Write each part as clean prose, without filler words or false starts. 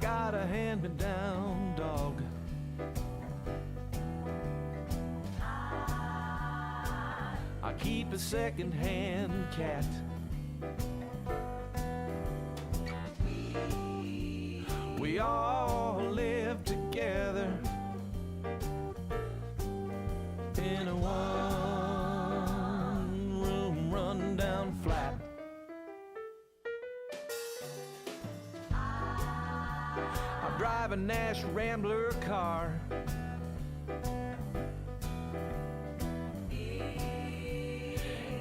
got a hand-me-down dog. I keep a second-hand cat. We all live together in a one-room run-down flat. I drive a Nash Rambler car.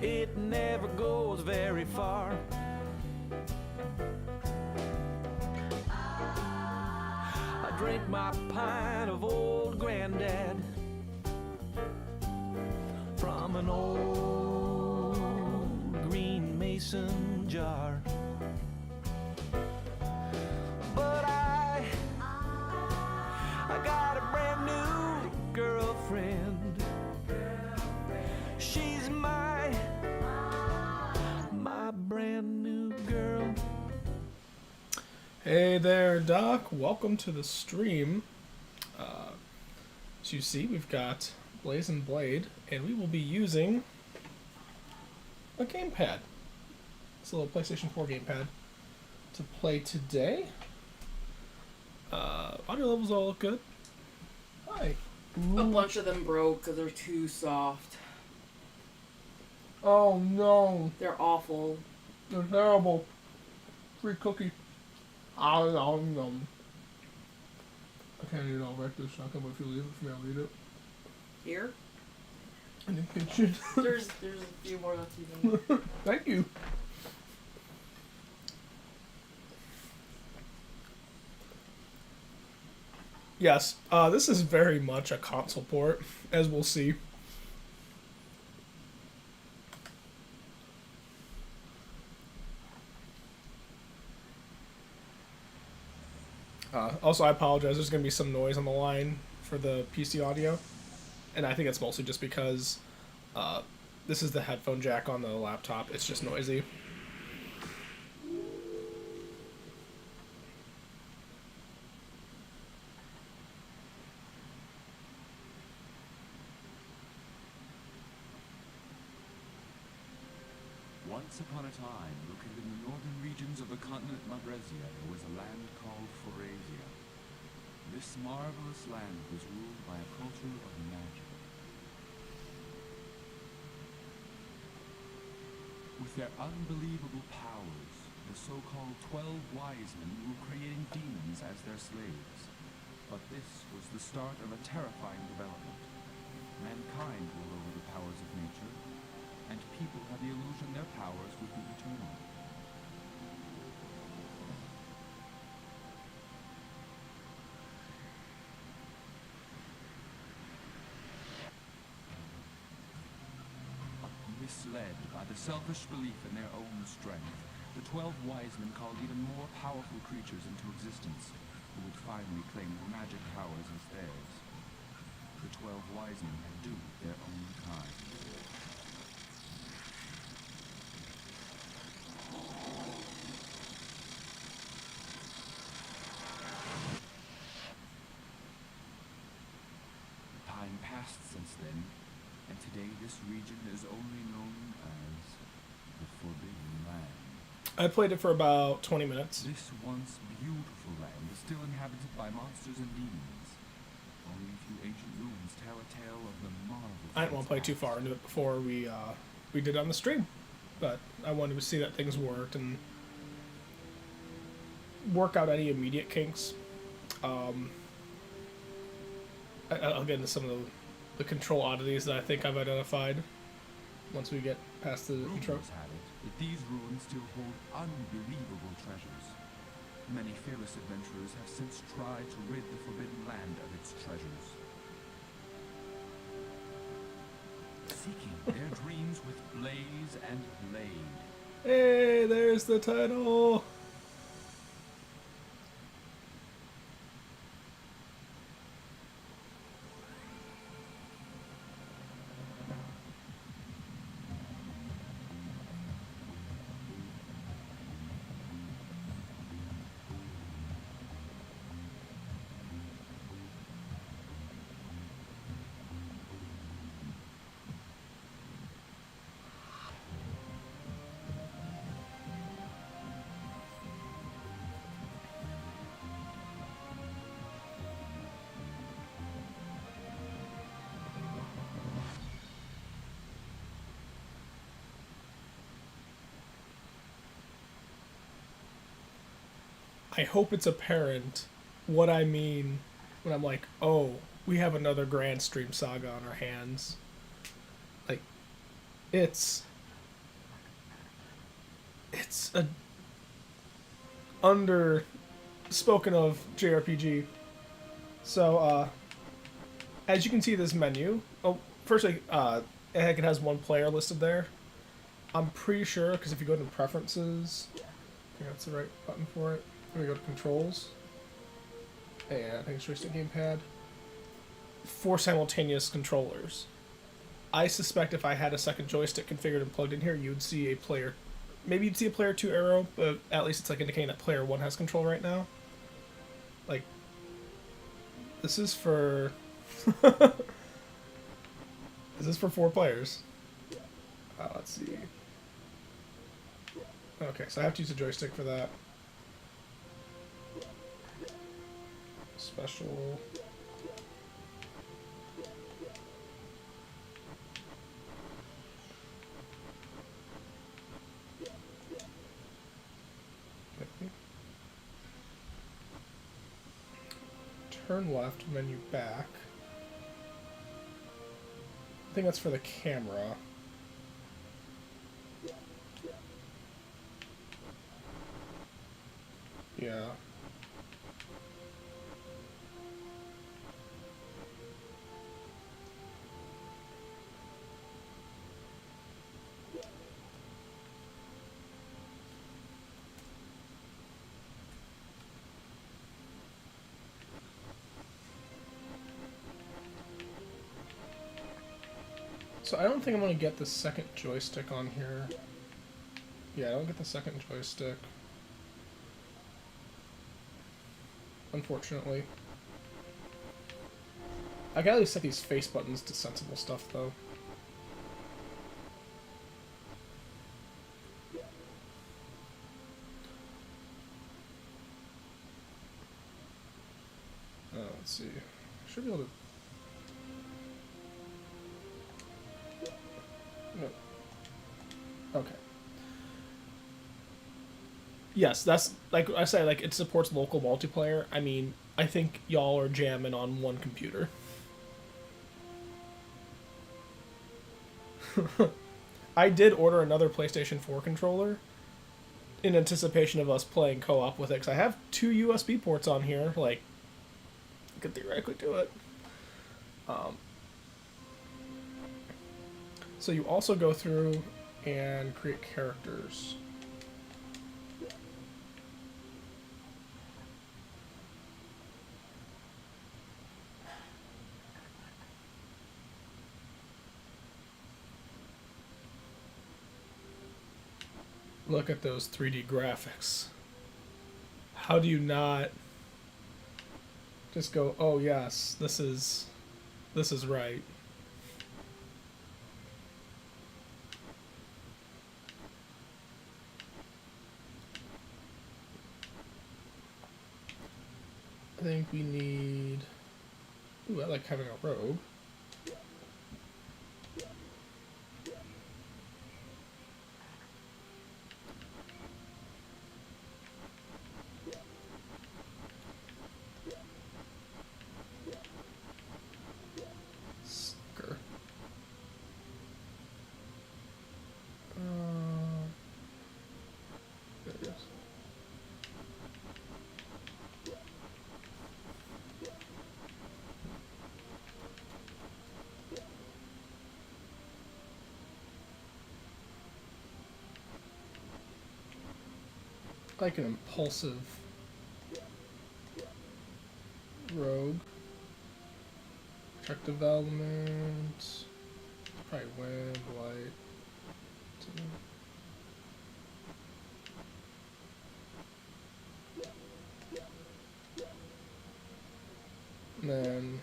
It never goes very far. I drink my pint of old granddad from an old green mason jar. But I got a brand new girlfriend. She's my brand new girl. Hey there, Doc. Welcome to the stream. As you see, we've got Blaze and Blade, and we will be using a gamepad. It's a little PlayStation 4 gamepad to play today. Audio levels all look good. Hi. A bunch of them broke because they're too soft. Oh no. They're awful. They're terrible. Free cookie. I can't eat it all right this second, but if you leave it for me, I'll eat it. Here? In the kitchen. There's a few more left even. Thank you. Yes, this is very much a console port, as we'll see. Also, I apologize. There's going to be some noise on the line for the PC audio. And I think it's mostly just because this is the headphone jack on the laptop. It's just noisy. Once upon a time, located in the northern regions of the continent Mabresia, there was a land called Forasia. This marvelous land was ruled by a culture of magic. With their unbelievable powers, the so-called 12 wise men were creating demons as their slaves. But this was the start of a terrifying development. Mankind ruled over the powers of nature, and people had the illusion their powers would be eternal. Misled by the selfish belief in their own strength, the 12 wise men called even more powerful creatures into existence, who would finally claim magic powers as theirs. The 12 wise men had doomed their own kind. Time passed since then, and today this region is only known as the Forbidden Land. I played it for about 20 minutes. This once beautiful land is still inhabited by monsters and demons. Only a few ancient ruins tell a tale of the marvels. I didn't want to play too far into it before we did it on the stream, but I wanted to see that things worked and work out any immediate kinks. I'll get into some of the control oddities that I think I've identified once we get past the intro. Rumors had it that these ruins still hold unbelievable treasures. Many fearless adventurers have since tried to rid the Forbidden Land of its treasures. Seeking their dreams with blaze and blade. Hey, there's the title! I hope it's apparent what I mean when I'm like, oh, we have another Grand Stream Saga on our hands. Like, it's a under spoken of JRPG. So, as you can see this menu, oh, firstly, it has one player listed there. I'm pretty sure, because if you go to preferences, I think that's the right button for it. Then we go to controls, and I think it's joystick gamepad. 4 simultaneous controllers. I suspect if I had a second joystick configured and plugged in here, you'd see a player. Maybe you'd see a player 2 arrow, but at least it's like indicating that player 1 has control right now. Like, this is for. This is for 4 players. Let's see. Okay, so I have to use a joystick for that. Special. Turn left, menu back. I think that's for the camera. Yeah. So I don't think I'm going to get the second joystick on here. Yeah, I don't get the second joystick. Unfortunately. I can at least set these face buttons to sensible stuff, though. Let's see. I should be able to... No. Okay. Yes, that's, like I say, like, it supports local multiplayer. I mean, I think y'all are jamming on one computer. I did order another PlayStation 4 controller in anticipation of us playing co-op with it, because I have 2 USB ports on here. Like, I could theoretically do it. So you also go through and create characters. Look at those 3D graphics. How do you not just go, oh yes, this is right. I think we need... Ooh, I like having a robe. Sucker. There it goes. Like an impulsive rogue. Check development. Probably wind, light. And then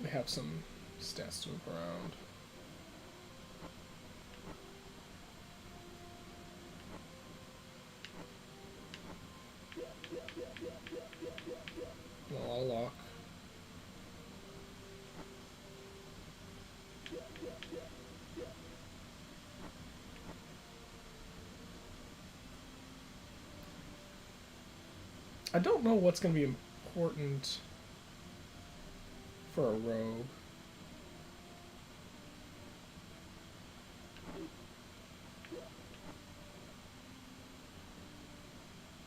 we have some stats to move around. I'll lock. I don't know what's going to be important for a rogue.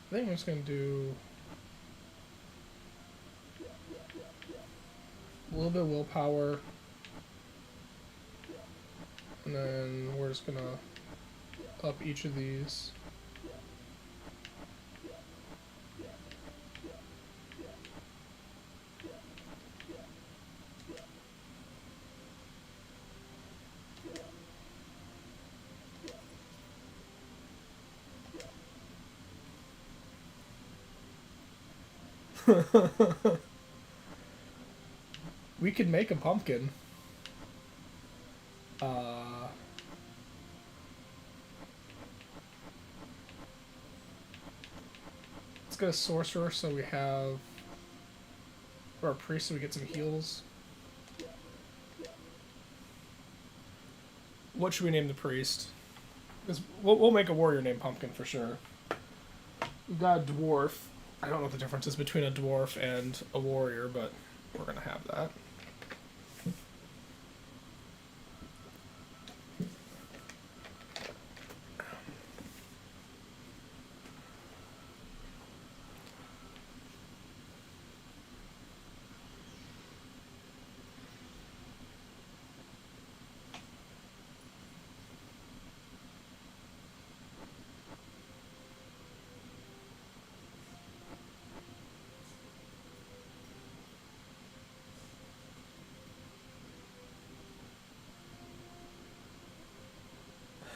I think I'm just going to do a little bit of willpower, and then we're just going to up each of these. We could make a pumpkin. Let's get a sorcerer so we have, or a priest so we get some heals. What should we name the priest? Because we'll make a warrior named Pumpkin for sure. We've got a dwarf. I don't know what the difference is between a dwarf and a warrior, but we're gonna have that.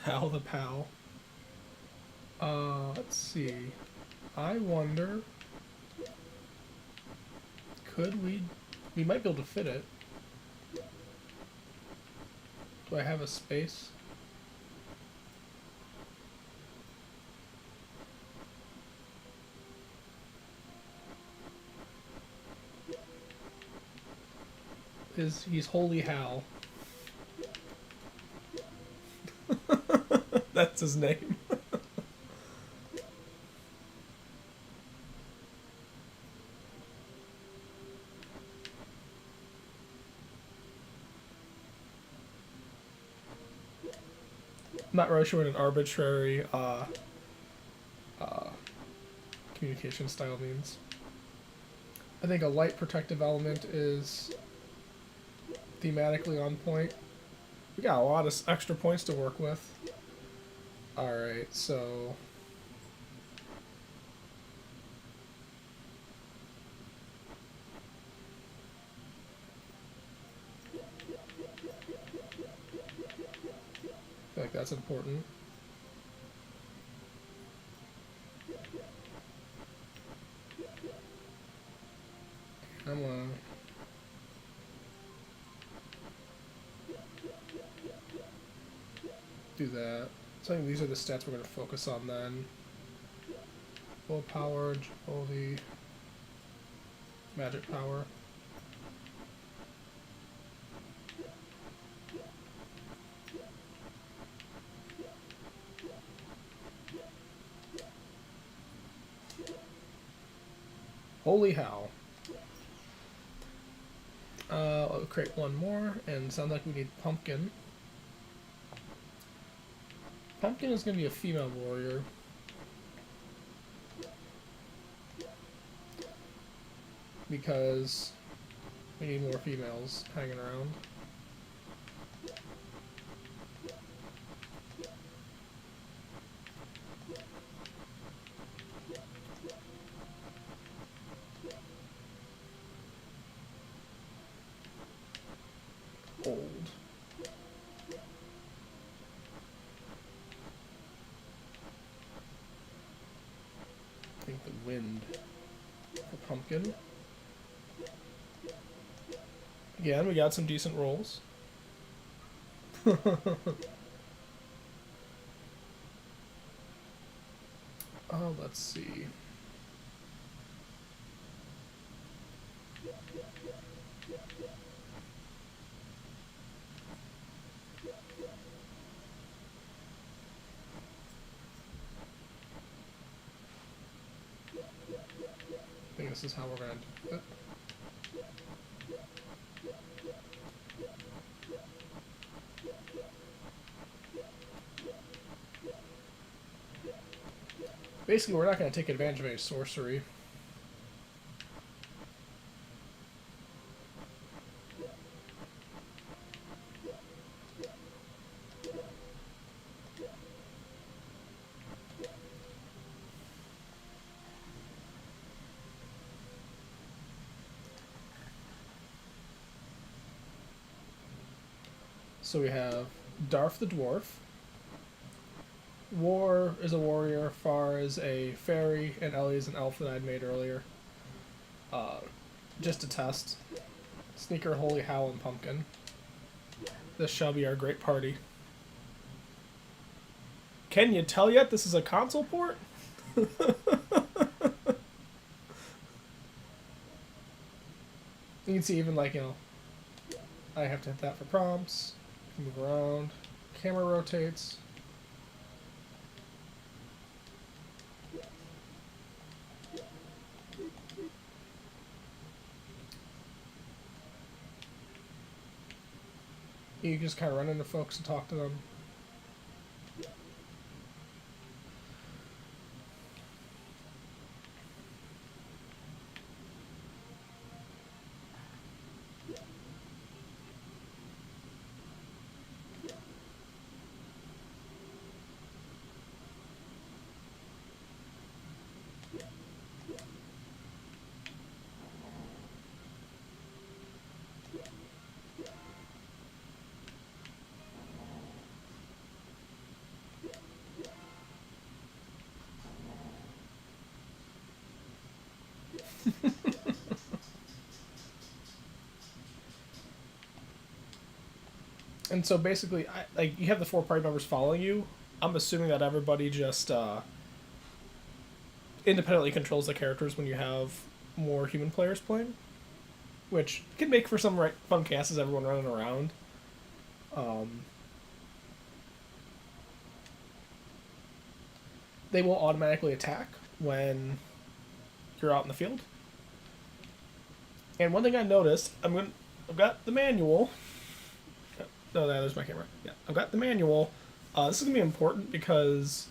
Hal the Pal. Let's see. I wonder, could we might be able to fit it. Do I have a space? He's Holy Hal. That's his name. I'm not really sure what an arbitrary communication style means. I think a light protective element is thematically on point. We got a lot of extra points to work with. Alright, so I feel like that's important. I'm gonna do that. So I think these are the stats we're going to focus on then. Willpower, agility, magic power. Holy Hal. I'll create one more, and sounds like we need Pumpkin. Pumpkin is going to be a female warrior. Because we need more females hanging around. Old. I think the wind for Pumpkin. Again, we got some decent rolls. Oh, let's see. this is how we're gonna do it. Basically, we're not going to take advantage of any sorcery. So we have Darth the Dwarf. War is a warrior, Far is a fairy, and Ellie is an elf that I'd made earlier. Just a test. Sneaker, Holy Howl, and Pumpkin. This shall be our great party. Can you tell yet this is a console port? You can see even like, I have to hit that for prompts. Move around. Camera rotates. You just kind of run into folks and talk to them. And so basically, you have the 4 party members following you. I'm assuming that everybody just independently controls the characters when you have more human players playing, which can make for some fun casts as everyone running around. They will automatically attack when you're out in the field. And one thing I noticed, I've got the manual. No, there's my camera. Yeah, I've got the manual. This is going to be important because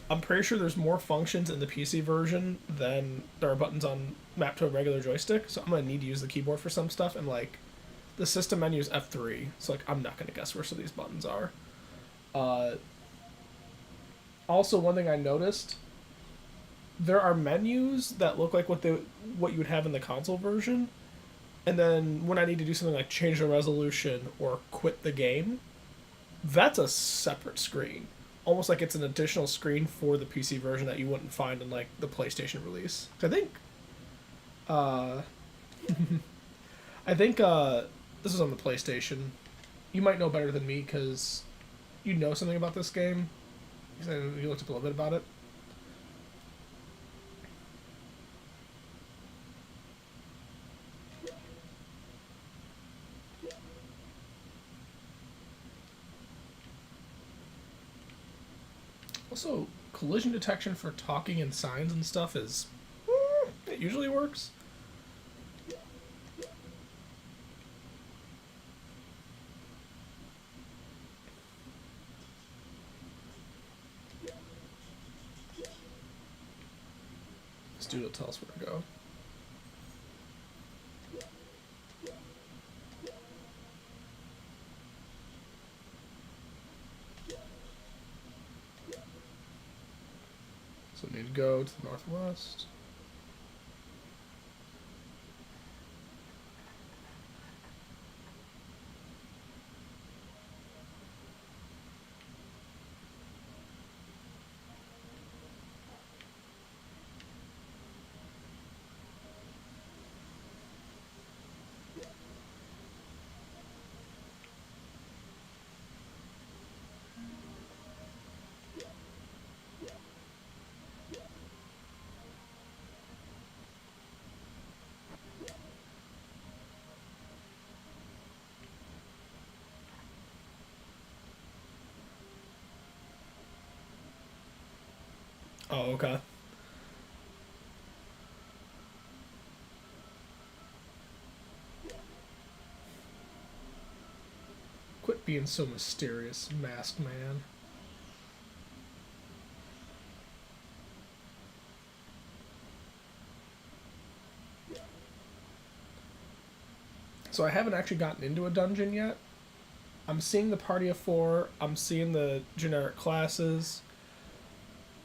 I'm pretty sure there's more functions in the PC version than there are buttons on mapped to a regular joystick. So I'm going to need to use the keyboard for some stuff. And, the system menu is F3. So, I'm not going to guess where some of these buttons are. Also, one thing I noticed, there are menus that look like what you would have in the console version. And then when I need to do something like change the resolution or quit the game, that's a separate screen. Almost like it's an additional screen for the PC version that you wouldn't find in the PlayStation release. I think this is on the PlayStation. You might know better than me because you know something about this game. You looked up a little bit about it. Also, collision detection for talking and signs and stuff is... it usually works. This dude will tell us where to go. So we need to go to the northwest. Oh, okay. being so mysterious, masked man. So I haven't actually gotten into a dungeon yet. I'm seeing the party of 4. I'm seeing the generic classes.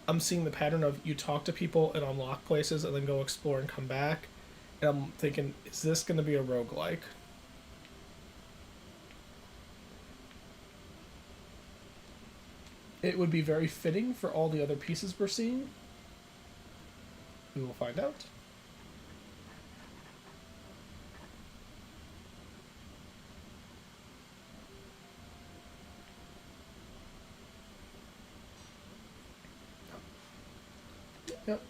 I'm seeing the pattern of you talk to people and unlock places and then go explore and come back. And I'm thinking, is this going to be a roguelike? It would be very fitting for all the other pieces we're seeing. We will find out. Yep.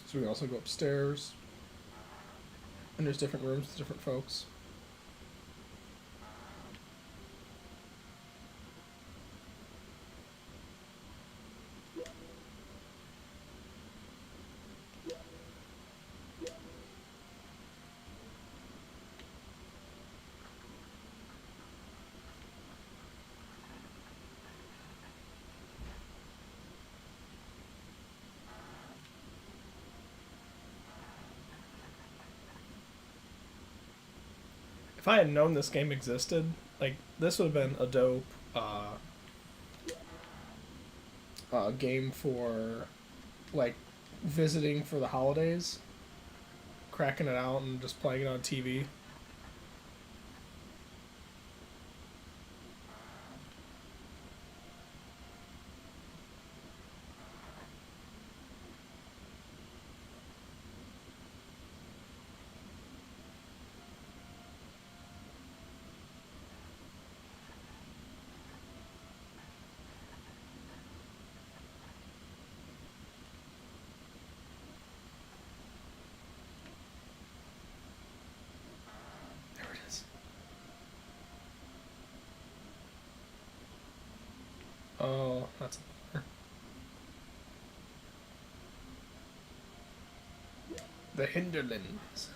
So we also go upstairs. And there's different rooms with different folks. If I had known this game existed, like, this would have been a dope game for, like, visiting for the holidays, cracking it out and just playing it on TV. There it is. Oh, that's a bummer. The Hinterlands.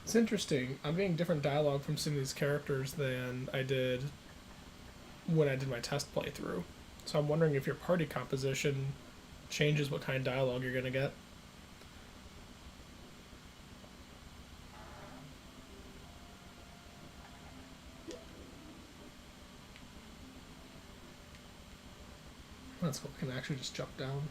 It's interesting. I'm getting different dialogue from some of these characters than I did when I did my test playthrough. So I'm wondering if your party composition changes what kind of dialogue you're going to get. That's cool. We can actually just jump down.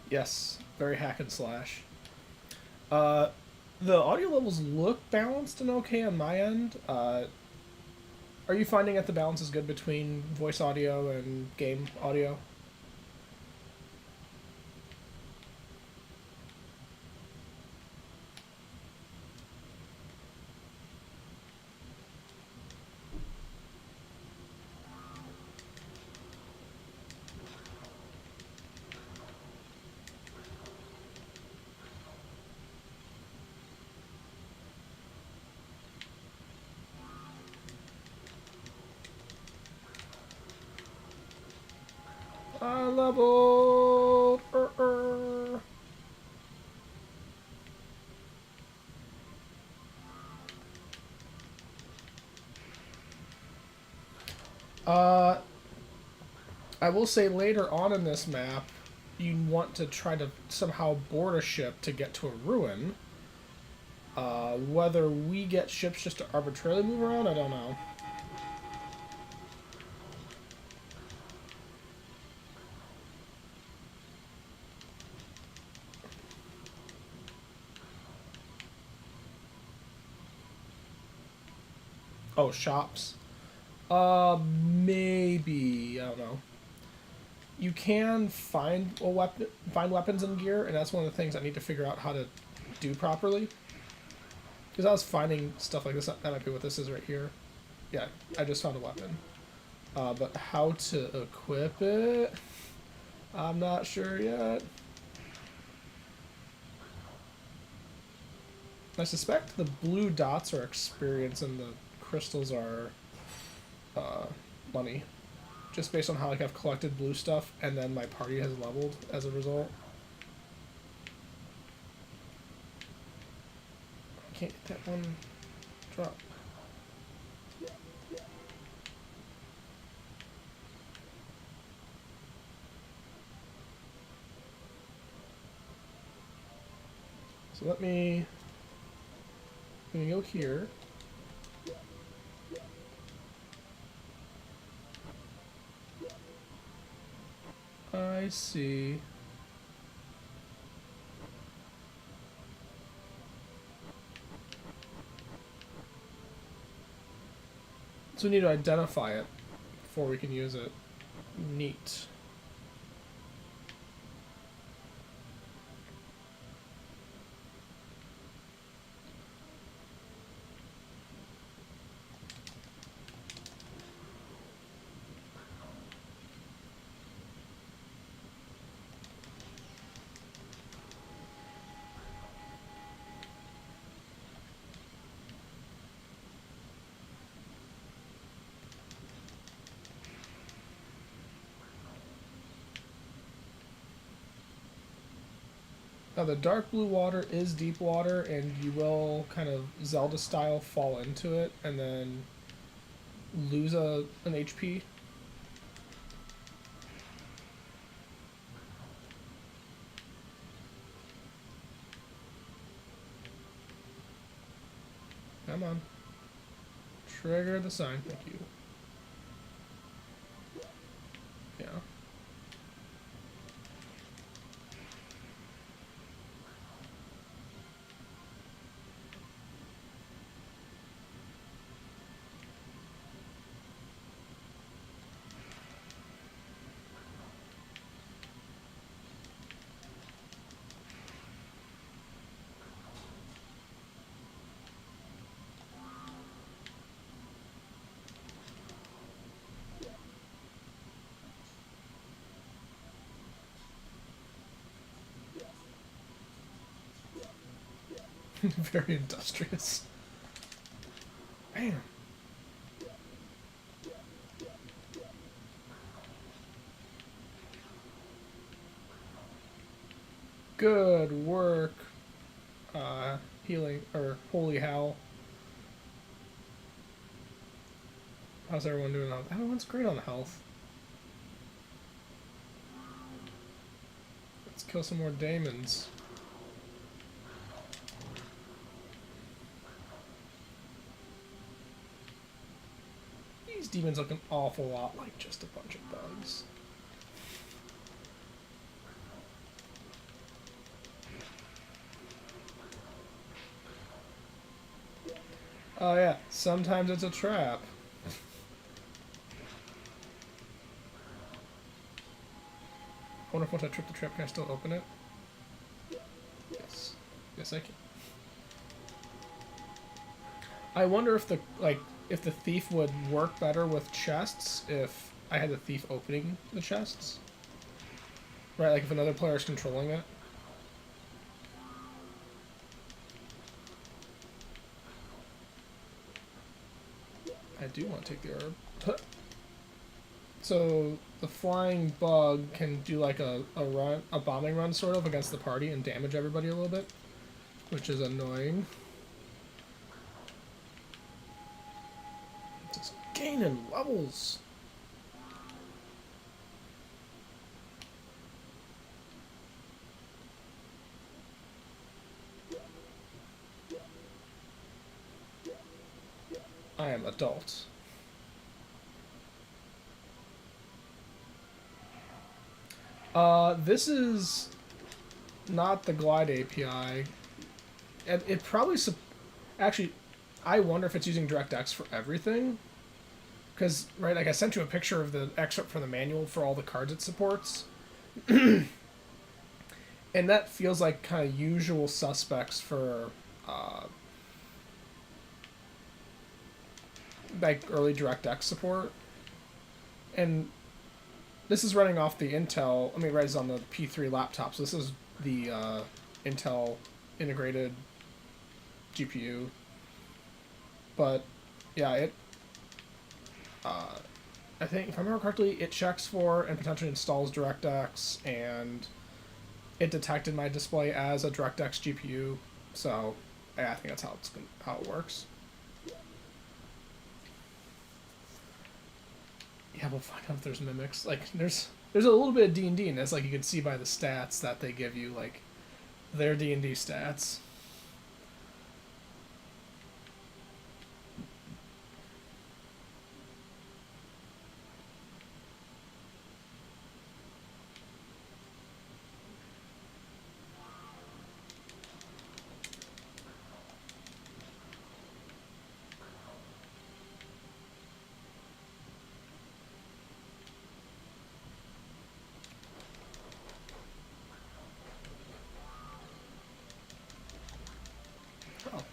Yes, very hack and slash. Uh, the audio levels look balanced and okay on my end. Are you finding that the balance is good between voice audio and game audio? Level. Uh, I will say later on in this map, you want to try to somehow board a ship to get to a ruin. Whether we get ships just to arbitrarily move around, I don't know. Oh, shops. Maybe, I don't know. You can find weapons and gear, and that's one of the things I need to figure out how to do properly. Because I was finding stuff like this. That might be what this is right here. Yeah, I just found a weapon. But how to equip it, I'm not sure yet. I suspect the blue dots are experience and the crystals are money. Just based on how like I've collected blue stuff and then my party has leveled as a result. I can't get that one drop. So let me go here. I see. So we need to identify it before we can use it. Neat. Now the dark blue water is deep water, and you will kind of Zelda style fall into it and then lose an HP. Come on. Trigger the sign, thank you. Yeah. Very industrious. Man. Good work. Healing, or Holy Hell. How's everyone doing on? Everyone's great on health. Let's kill some more daemons. These demons look an awful lot like just a bunch of bugs. Oh yeah, sometimes it's a trap. I wonder if once I trip the trap, can I still open it? Yes. Yes, I can. I wonder if if the thief would work better with chests if I had the thief opening the chests. Right, like if another player is controlling it. I do want to take the herb. So the flying bug can do like a bombing run sort of against the party and damage everybody a little bit, which is annoying. Just gaining levels. I am adult. This is not the Glide API. It probably actually, I wonder if it's using DirectX for everything. Because, right, like I sent you a picture of the excerpt from the manual for all the cards it supports. And that feels like kind of usual suspects for like early DirectX support. And this is running off the Intel, I mean, right, it's on the P3 laptop, so this is the Intel integrated GPU. But, yeah, I think, if I remember correctly, it checks for and potentially installs DirectX, and it detected my display as a DirectX GPU, so yeah, I think that's how it works. Yeah, we'll find out if there's mimics. Like, there's a little bit of D&D in this, like you can see by the stats that they give you, like, their D&D stats.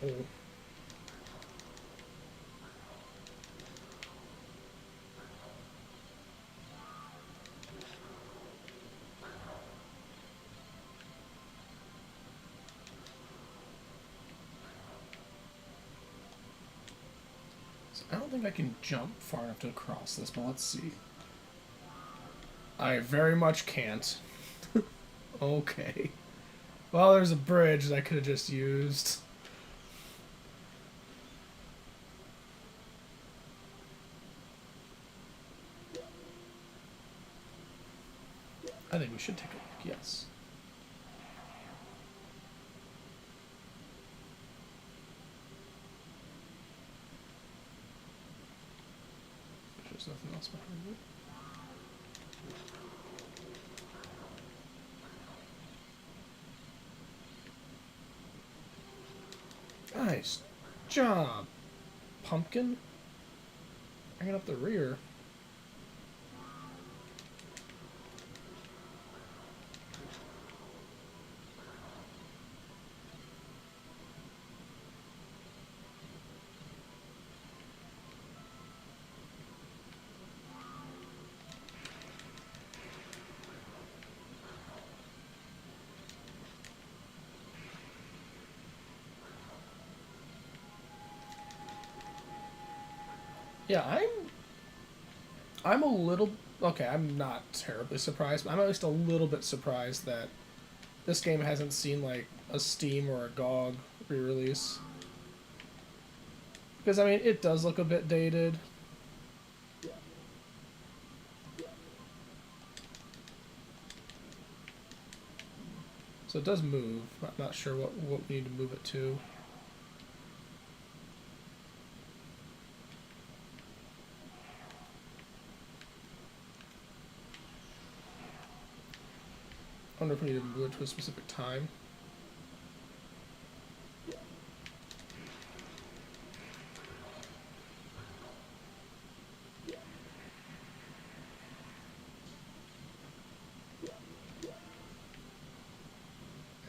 Oh. So I don't think I can jump far enough to cross this, but let's see. I very much can't. Okay. Well, there's a bridge that I could have just used. I think we should take a look, yes. There's nothing else behind it. Nice job, pumpkin. Bringing up the rear. Yeah, I'm a little okay. I'm not terribly surprised, but I'm at least a little bit surprised that this game hasn't seen like a Steam or a GOG re-release. Because I mean, it does look a bit dated. So it does move. I'm not sure what we need to move it to. I wonder if we need to move it to a specific time.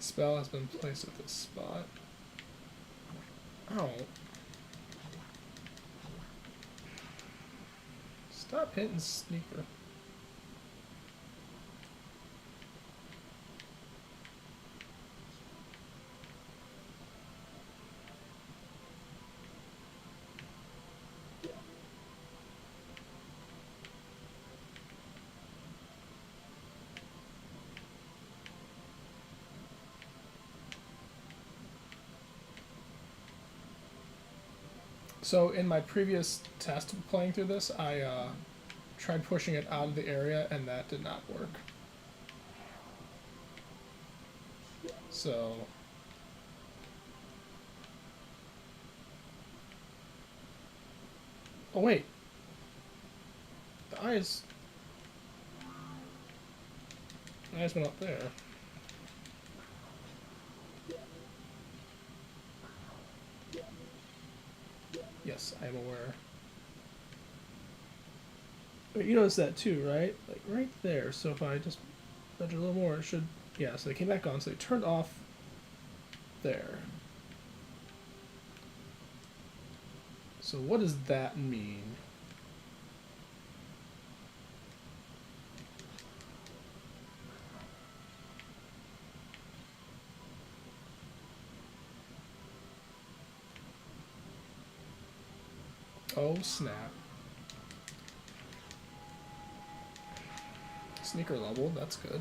Spell has been placed at this spot. Ow. Stop hitting Sneaker. So in my previous test of playing through this, I tried pushing it out of the area, and that did not work. So... Oh wait! The eyes went up there. Yes, I am aware. But you notice that too, right? Like right there. So if I just nudge it a little more, it should... Yeah, so they came back on, so they turned off there. So what does that mean? Oh, snap. Sneaker leveled, that's good.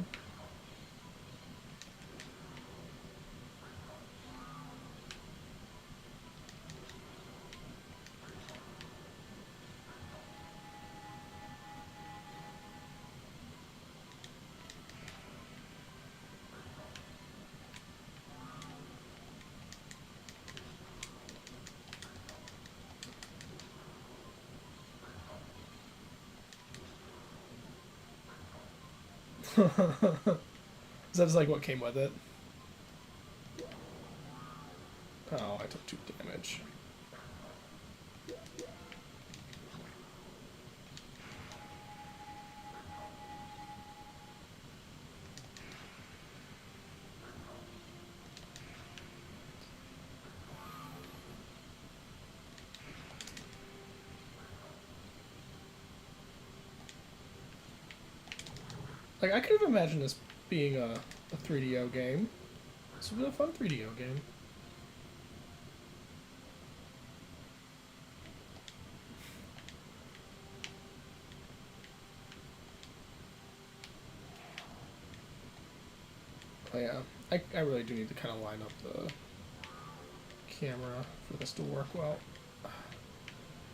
Is that just like what came with it? Oh, I took 2 damage. Like, I could have imagined this being a 3DO game. This would be a fun 3DO game. Oh yeah, I really do need to kind of line up the camera for this to work well.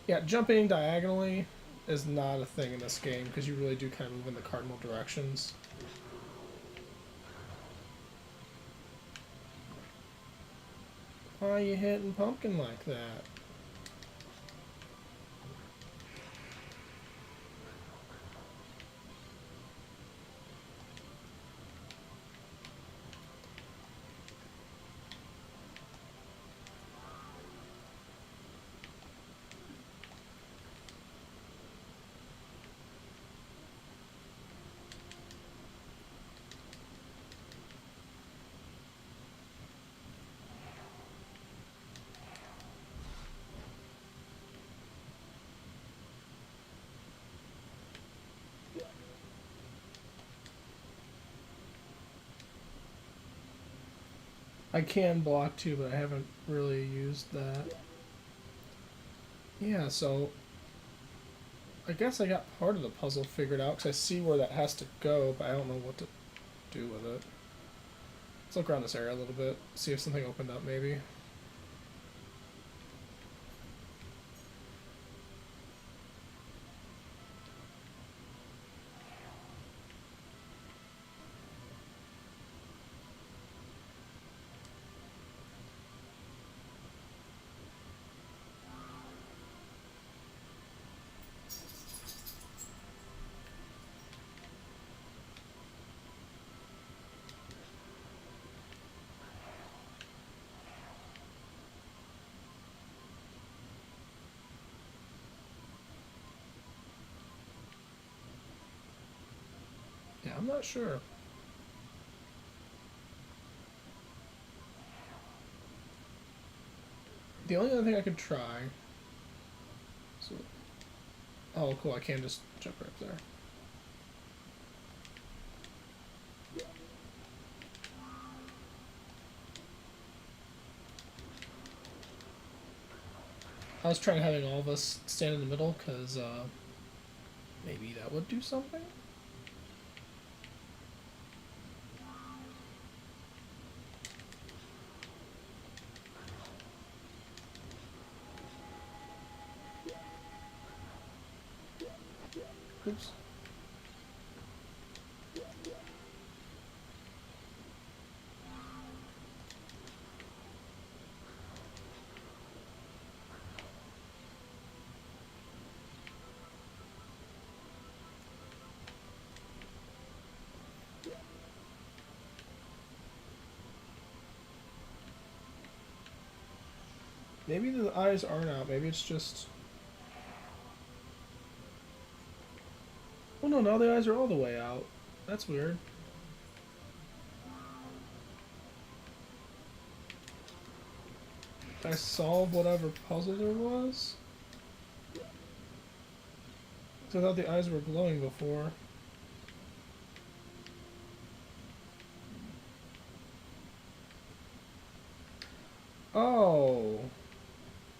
Yeah, jumping diagonally is not a thing in this game because you really do kind of move in the cardinal directions. Why are you hitting Pumpkin like that? I can block too, but I haven't really used that. Yeah, so I guess I got part of the puzzle figured out because I see where that has to go, but I don't know what to do with it. Let's look around this area a little bit, see if something opened up maybe. Yeah, I'm not sure. The only other thing I could try... So, oh, cool, I can just jump right up there. I was trying having all of us stand in the middle, because, maybe that would do something? Oops. Maybe the eyes aren't out, maybe it's just... Oh no, now the eyes are all the way out. That's weird. Did I solve whatever puzzle there was? 'Cause I thought the eyes were glowing before. Oh.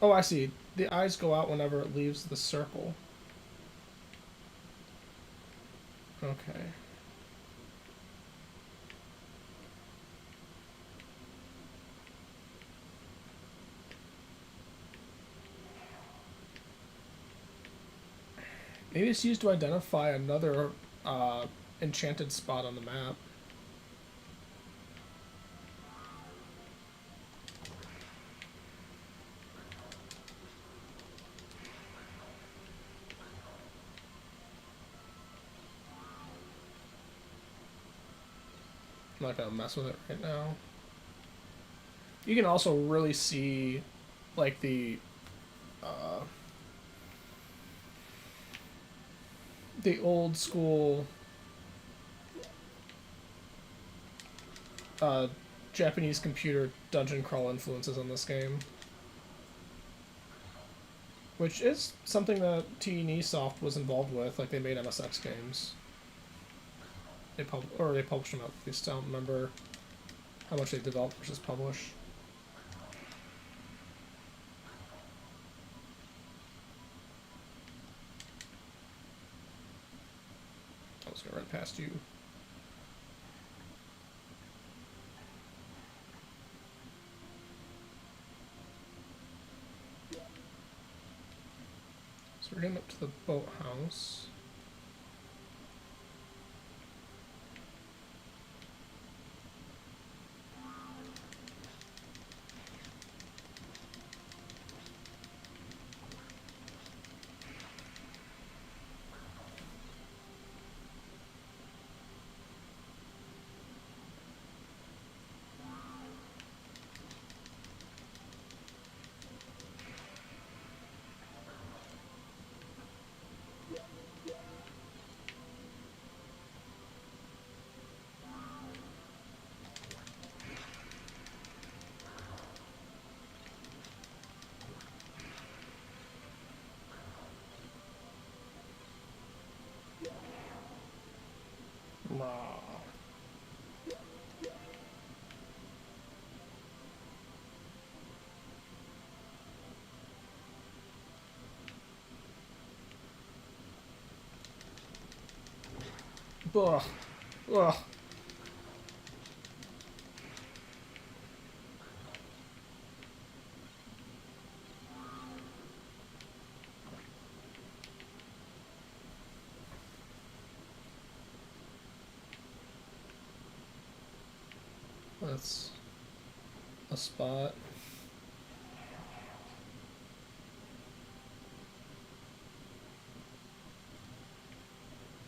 Oh, I see. The eyes go out whenever it leaves the circle. Okay. Maybe it's used to identify another enchanted spot on the map. I'm not gonna mess with it right now. You can also really see, like, the old school Japanese computer dungeon crawl influences on this game, which is something that T&E Soft was involved with. Like, they made MSX games. They published them out. At least I don't remember how much they developed versus publish. I was gonna run past you. So we're getting up to the boathouse. Nah. Ugh. Ugh. That's a spot.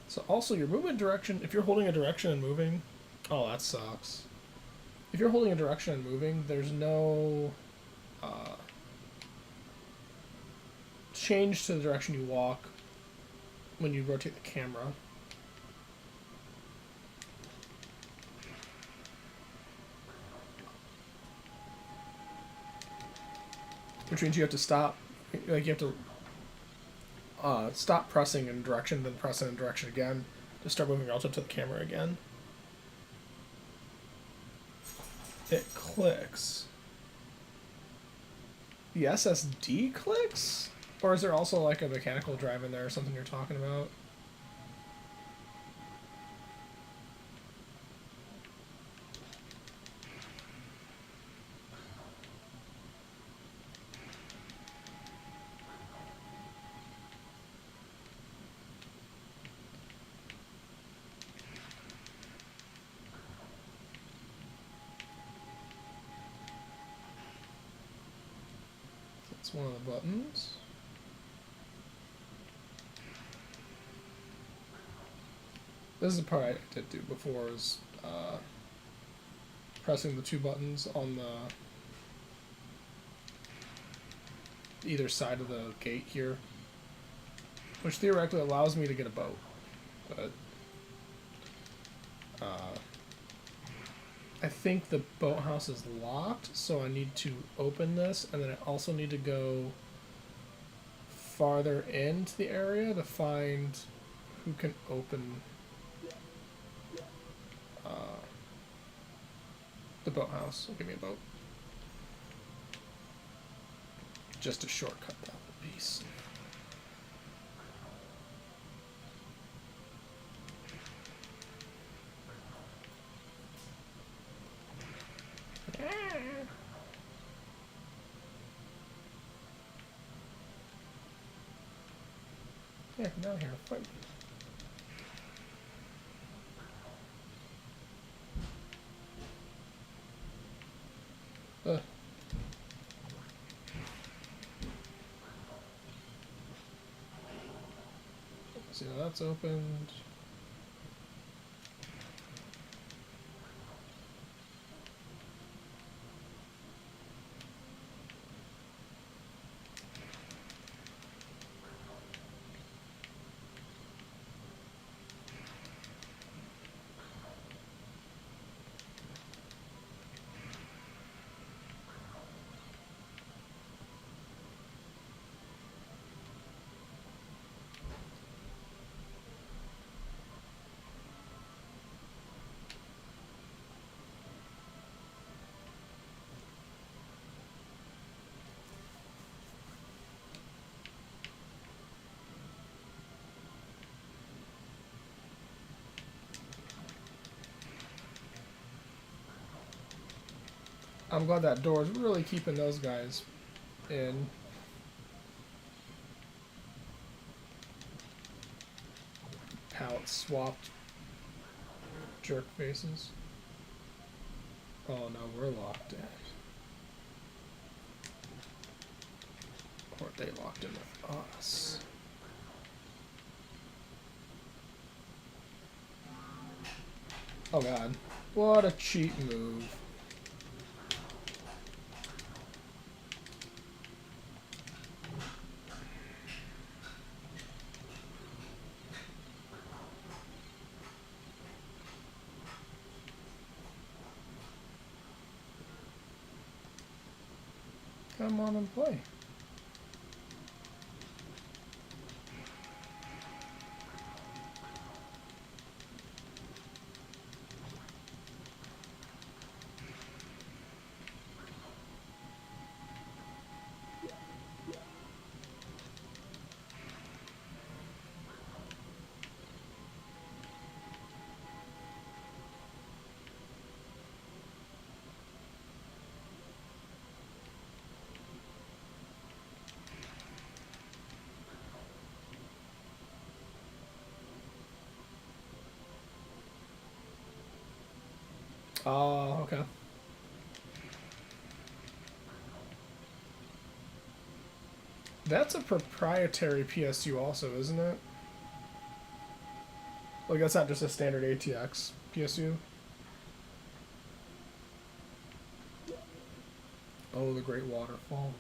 So also your movement direction, if you're holding a direction and moving, oh, that sucks. If you're holding a direction and moving, there's no change to the direction you walk when you rotate the camera. which means you have to stop. Like you have to stop pressing in direction, then press in direction again to start moving relative to the camera again. It clicks. The SSD clicks? Or is there also like a mechanical drive in there or something you're talking about? That's one of the buttons. This is the part I did do before, is pressing the two buttons on the either side of the gate here, which theoretically allows me to get a boat, but I think the boathouse is locked, so I need to open this, and then I also need to go farther into the area to find who can open the boathouse. Give me a boat. Just to shortcut that piece. Yeah, come down here, fight me. See how that's opened. I'm glad that door is really keeping those guys in. Palette swapped jerk faces. Oh no, we're locked in. Or they locked in with us. Oh god. What a cheap move. Come on and play. Oh, okay. That's a proprietary PSU also, isn't it? Like, that's not just a standard ATX PSU. Oh, the Great Waterfall.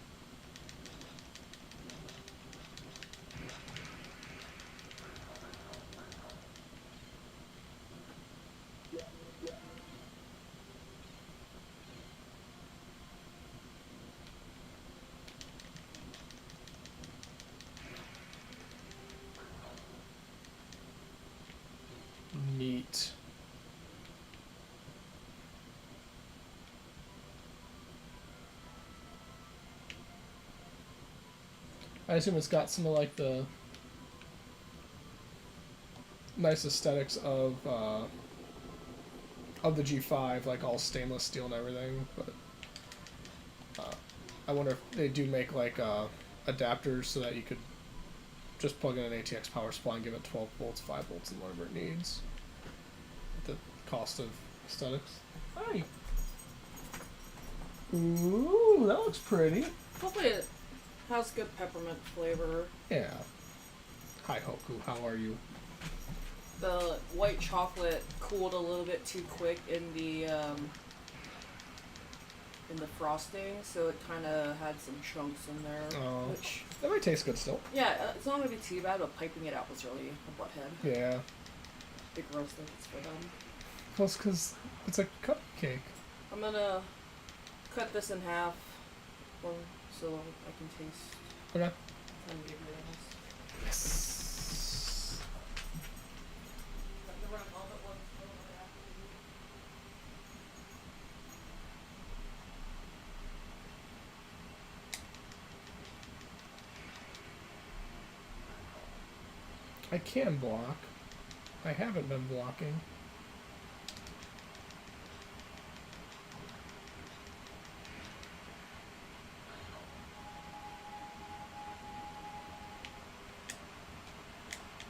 I assume it's got some of like the nice aesthetics of the G5, like all stainless steel and everything. But I wonder if they do make like adapters so that you could just plug in an ATX power supply and give it 12 volts, 5 volts, and whatever it needs. At the cost of aesthetics. Hi. Ooh, that looks pretty. Hopefully it has good peppermint flavor. Yeah. Hi, Hoku. How are you? The white chocolate cooled a little bit too quick in the frosting, so it kind of had some chunks in there. Oh. Which, That might taste good still. yeah, it's not gonna be too bad, but piping it out was really a butthead. Yeah. Big roast it's for them. Well, it's because it's a cupcake. I'm gonna cut this in half, so I can taste. Okay. And give you this. Yes. I can block. I haven't been blocking.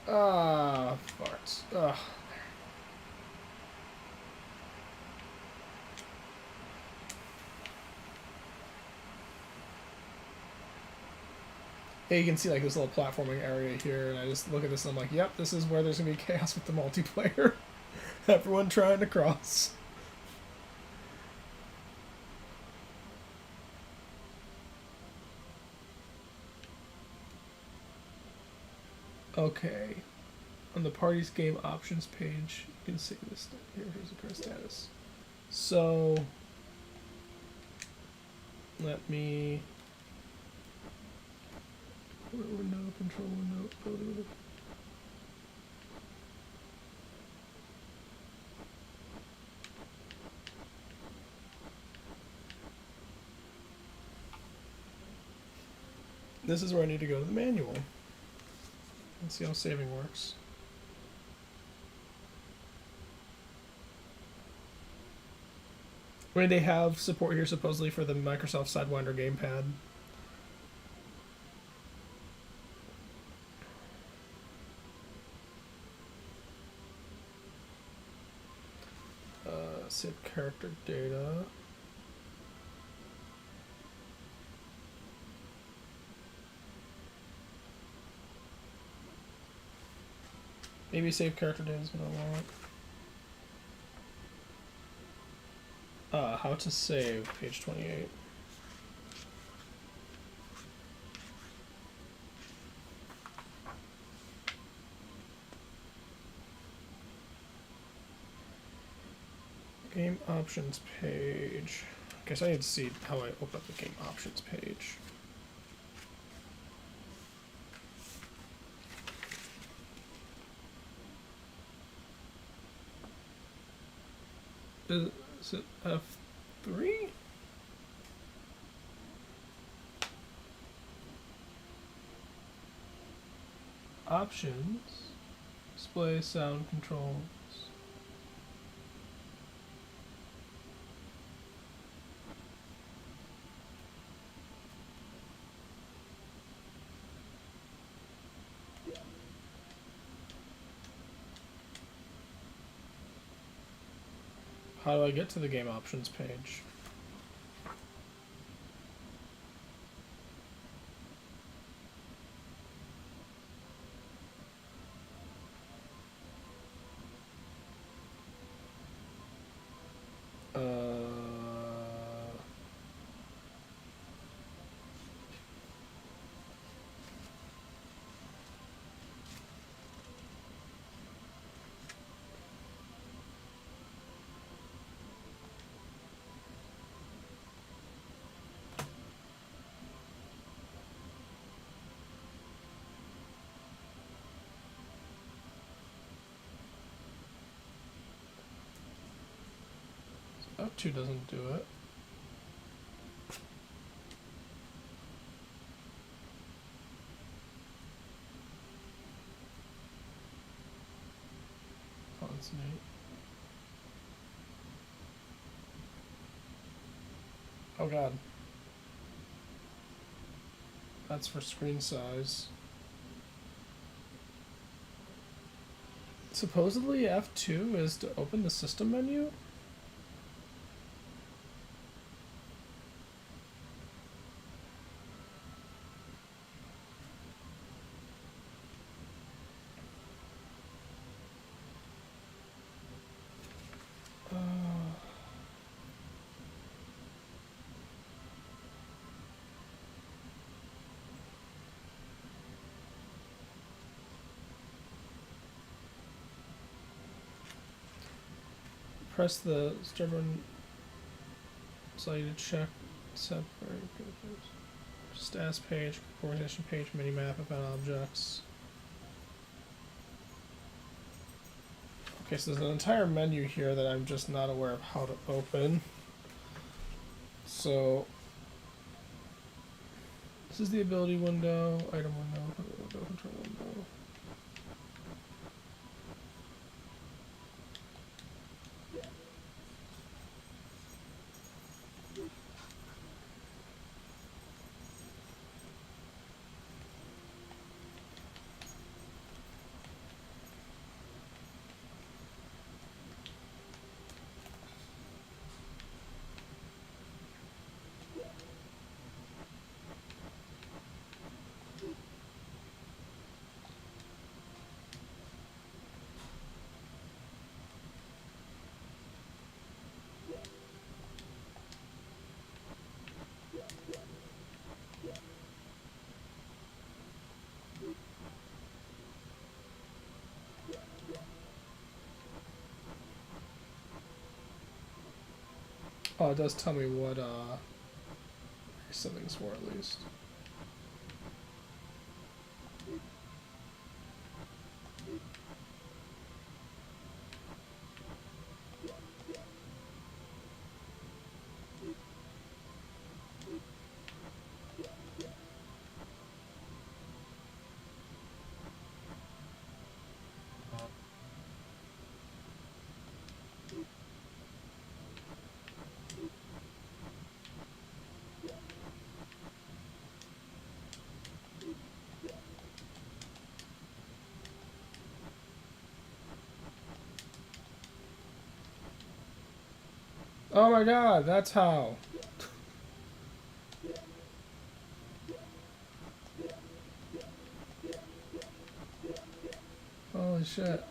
Ah, farts. Ugh. Yeah, you can see like this little platforming area here, and I just look at this and I'm like, yep, this is where there's gonna be chaos with the multiplayer. Everyone trying to cross. Okay. On the party's game options page, you can see this. Here's the current status. So, let me. Window, control window, ability window. This is where I need to go to the manual. Let's see how saving works. I mean, they have support here supposedly for the Microsoft Sidewinder gamepad. Save character data. Maybe save character data is what I want. How to save, page 28. Game options page. I guess I need to see how I open up the game options page. Is it F3? Options. Display sound controls. How do I get to the game options page? F2 doesn't do it. That's neat. Oh god. That's for screen size. Supposedly F2 is to open the system menu? Press the stubborn allow you to check separate status page, organization page, minimap, about objects. Okay, so there's an entire menu here that I'm just not aware of how to open. So this is the ability window, item window, control window. Oh, it does tell me what something's for at least. Oh my god, that's how. Holy shit.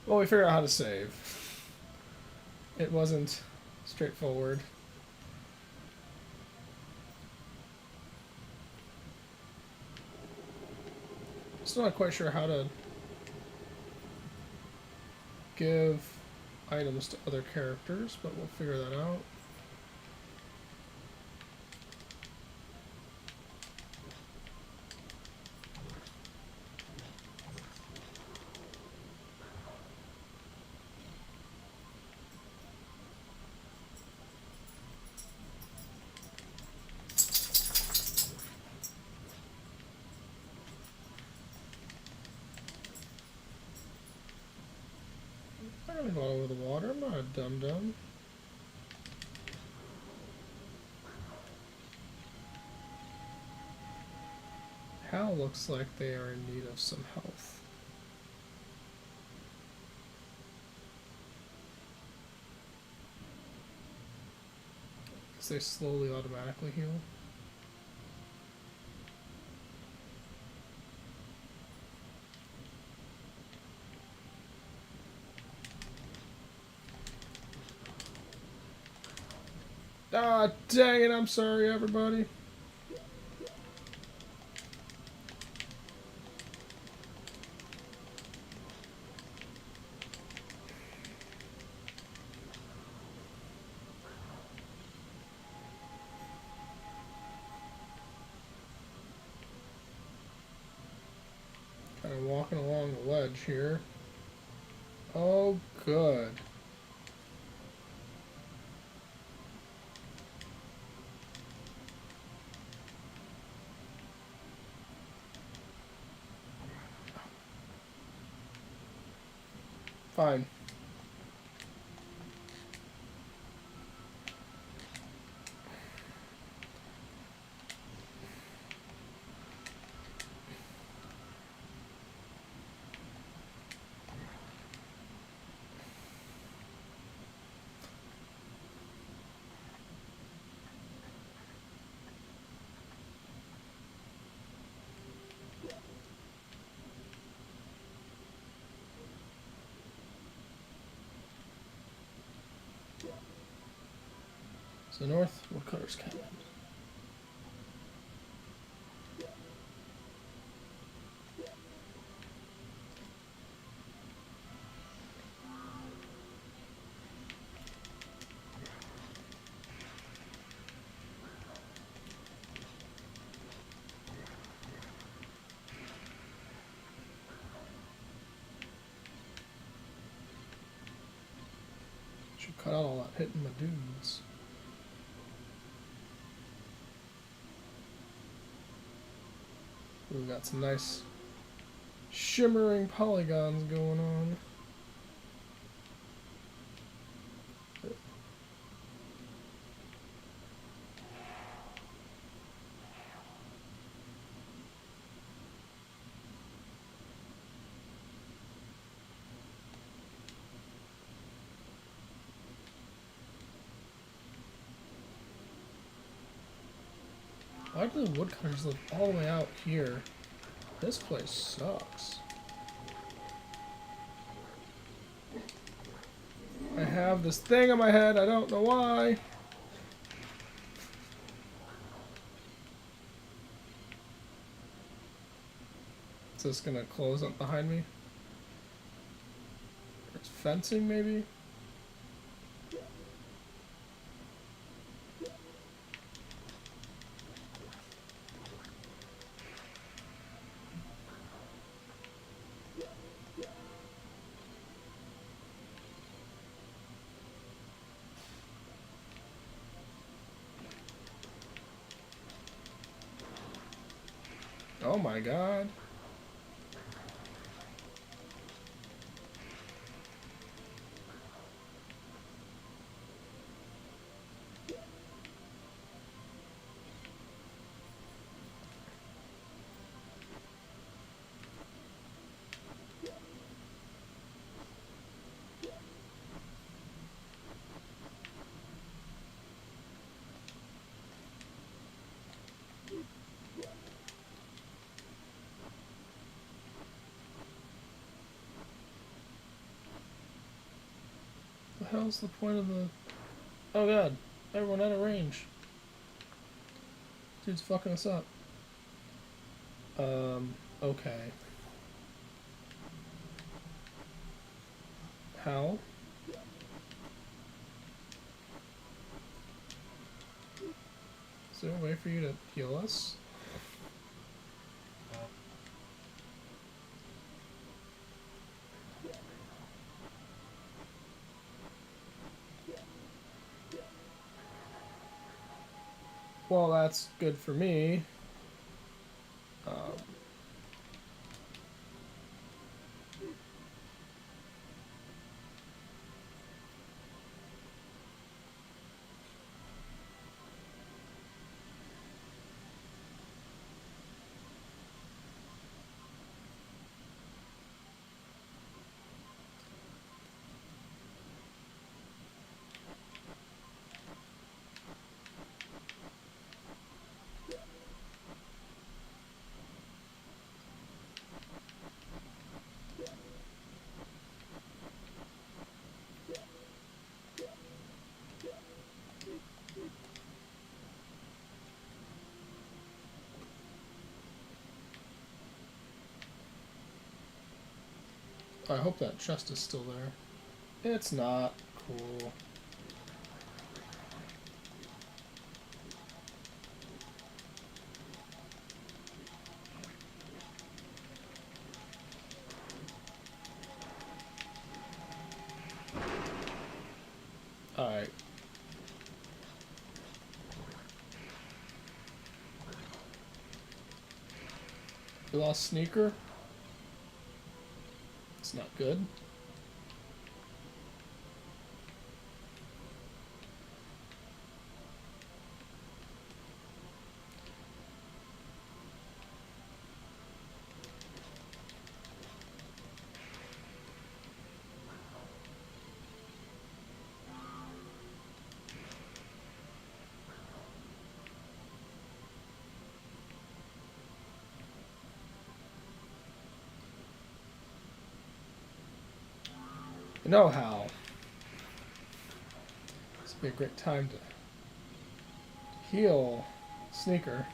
Well, we figured out how to save. It wasn't straightforward. Still not quite sure how to give items to other characters, but we'll figure that out. I'm not gonna go all over the water. I'm not a dum-dum. Hal looks like they are in need of some health. Because they slowly automatically heal. Ah, dang it, I'm sorry, everybody. I'm walking along the ledge here. Oh, good. Fine. So north, woodcutter's cabin. Should cut out all that hitting my dudes. We've got some nice shimmering polygons going on. Why do the woodcutters live all the way out here? This place sucks. I have this thing on my head, I don't know why. Is this gonna close up behind me? It's fencing, maybe? Oh my god. The hell's the point of the... Oh god, everyone out of range. Dude's fucking us up. Okay. How? Is there a way for you to heal us? Well, that's good for me. I hope that chest is still there. It's not. Cool. Alright. We lost Sneaker. It's not good. You know how this would be a great time to heal Sneaker.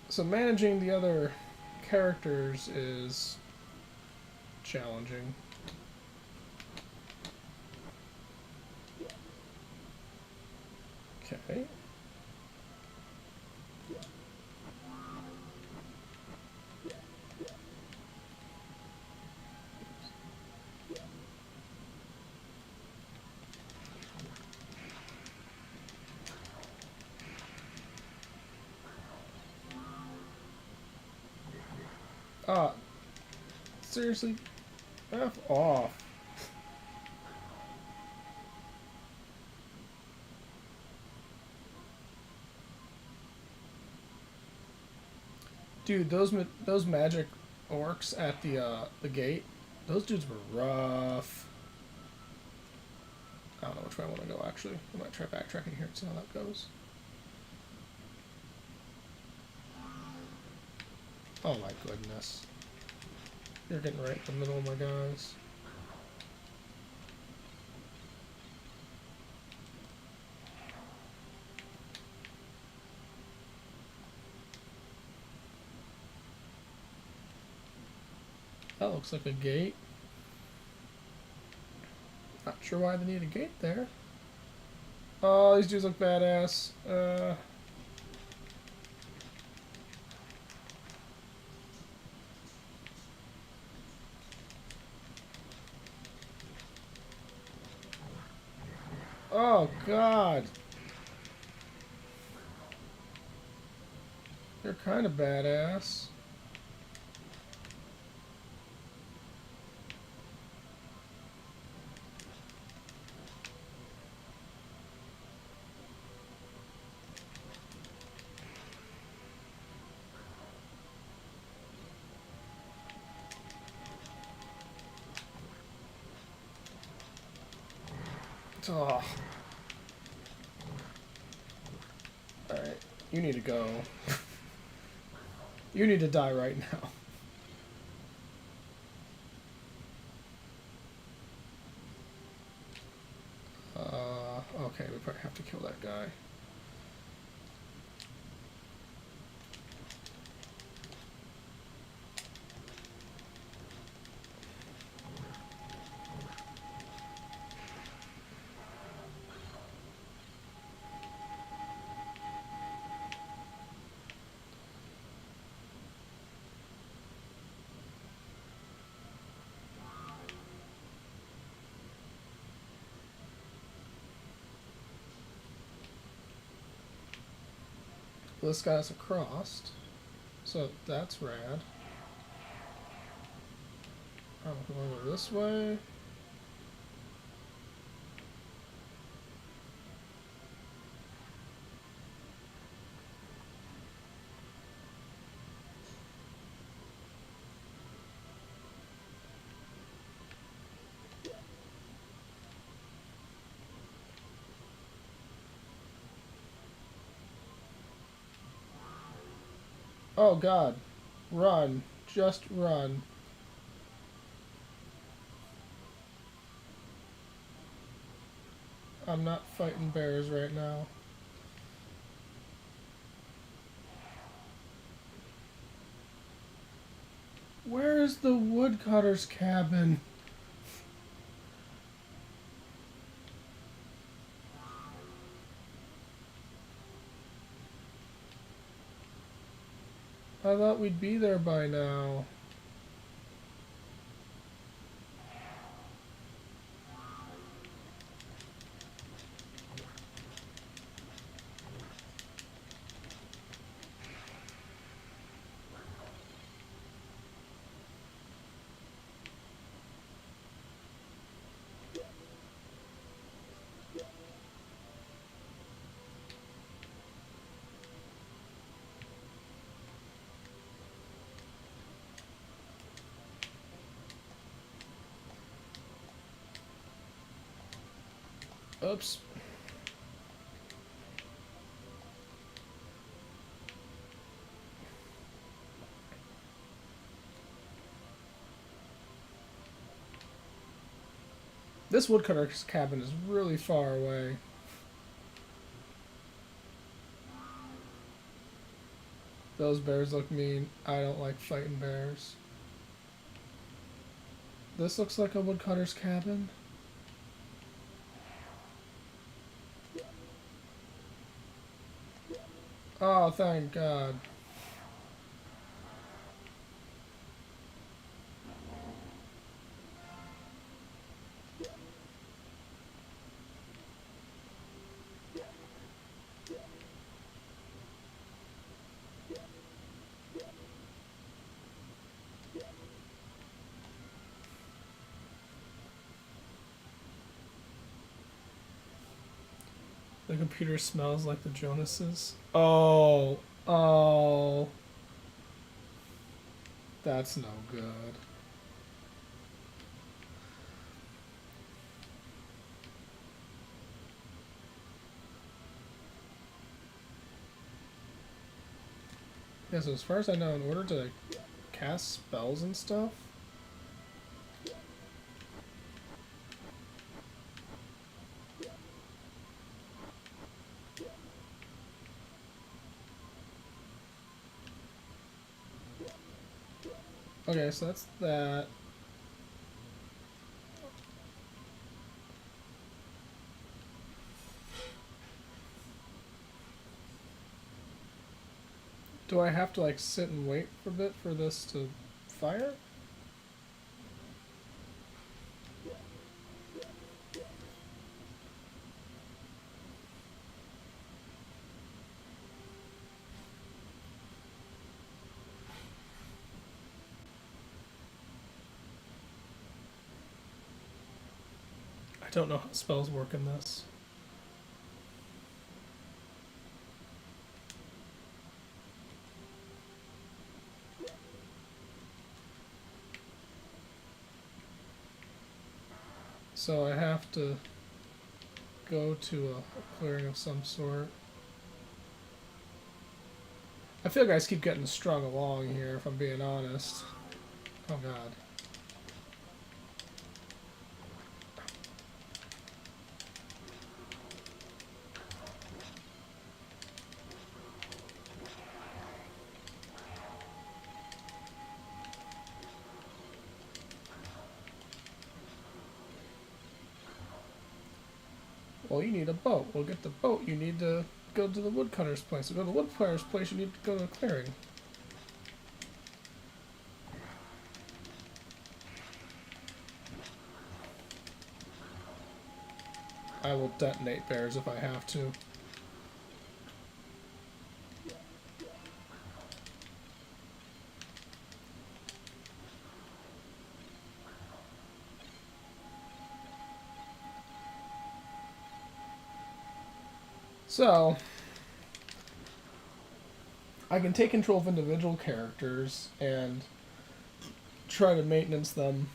So managing the other characters is challenging. Okay. Ah, seriously? F off. Dude, those magic orcs at the gate, those dudes were rough. I don't know which way I want to go actually. I might try backtracking here and see how that goes. Oh my goodness. You're getting right in the middle of my guys. That looks like a gate. Not sure why they need a gate there. Oh, these dudes look badass. Oh, God. They're kind of badass. Oh. Alright, you need to go. You need to die right now. Okay, we probably have to kill that guy. This guy's across, so that's rad. I'm going to go this way. Oh God, run, just run. I'm not fighting bears right now. Where is the woodcutter's cabin? I thought we'd be there by now. Oops. This woodcutter's cabin is really far away. Those bears look mean. I don't like fighting bears. This looks like a woodcutter's cabin. Oh, thank God. The computer smells like the Jonases. Oh. Oh. That's no good. Yeah, so as far as I know, in order to cast spells and stuff, okay, so that's that. Do I have to like sit and wait for a bit for this to fire? I don't know how spells work in this. So I have to go to a clearing of some sort. I feel like I just keep getting strung along here, if I'm being honest. Oh God. Well, you need a boat. We'll get the boat. You need to go to the woodcutter's place. To go to the woodcutter's place, you need to go to the clearing. I will detonate bears if I have to. So, I can take control of individual characters and try to maintenance them,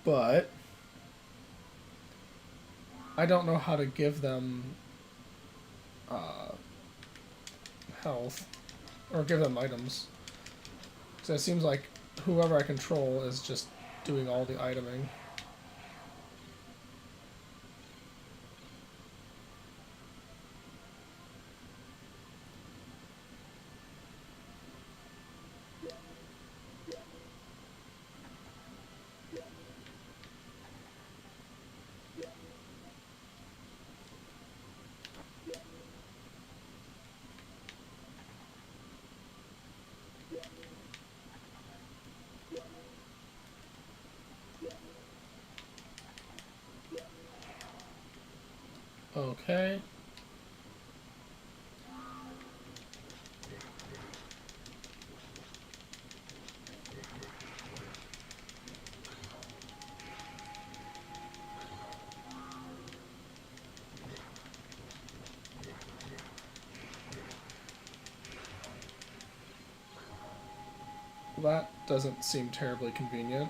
but I don't know how to give them health or give them items. So it seems like whoever I control is just doing all the iteming. Okay. Well, that doesn't seem terribly convenient.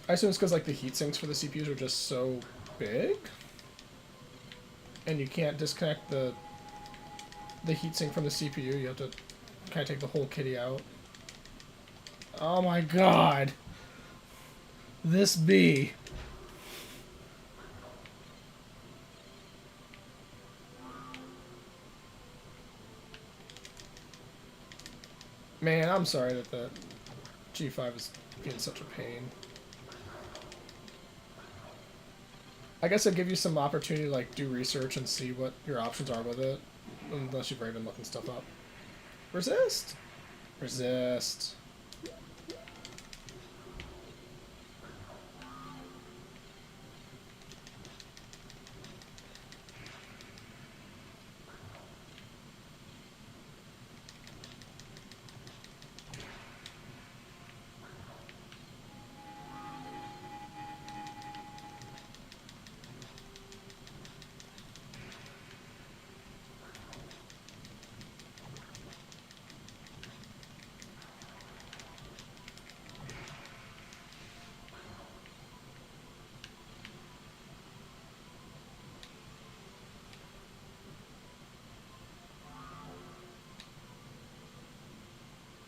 I assume it's because like the heat sinks for the CPUs are just so big, and you can't disconnect the heatsink from the CPU. You have to kind of take the whole kitty out. Oh my god! This bee. Man, I'm sorry that the G5 is being such a pain. I guess I'd give you some opportunity to like do research and see what your options are with it. Unless you've already been looking stuff up. Resist! Resist.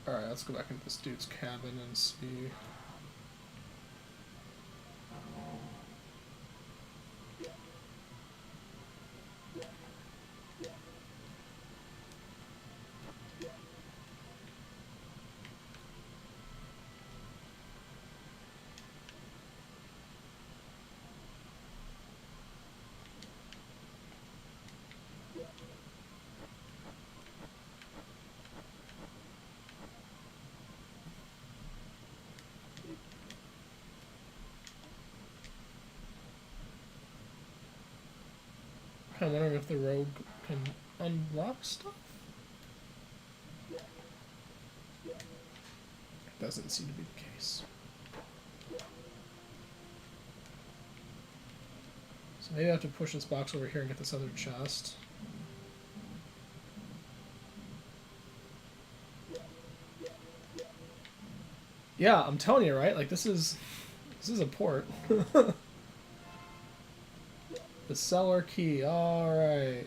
Alright, let's go back into this dude's cabin and see. I'm wondering if the rogue can unlock stuff? Doesn't seem to be the case. So maybe I have to push this box over here and get this other chest. Yeah, I'm telling you, right? Like this is a port. The cellar key. All right.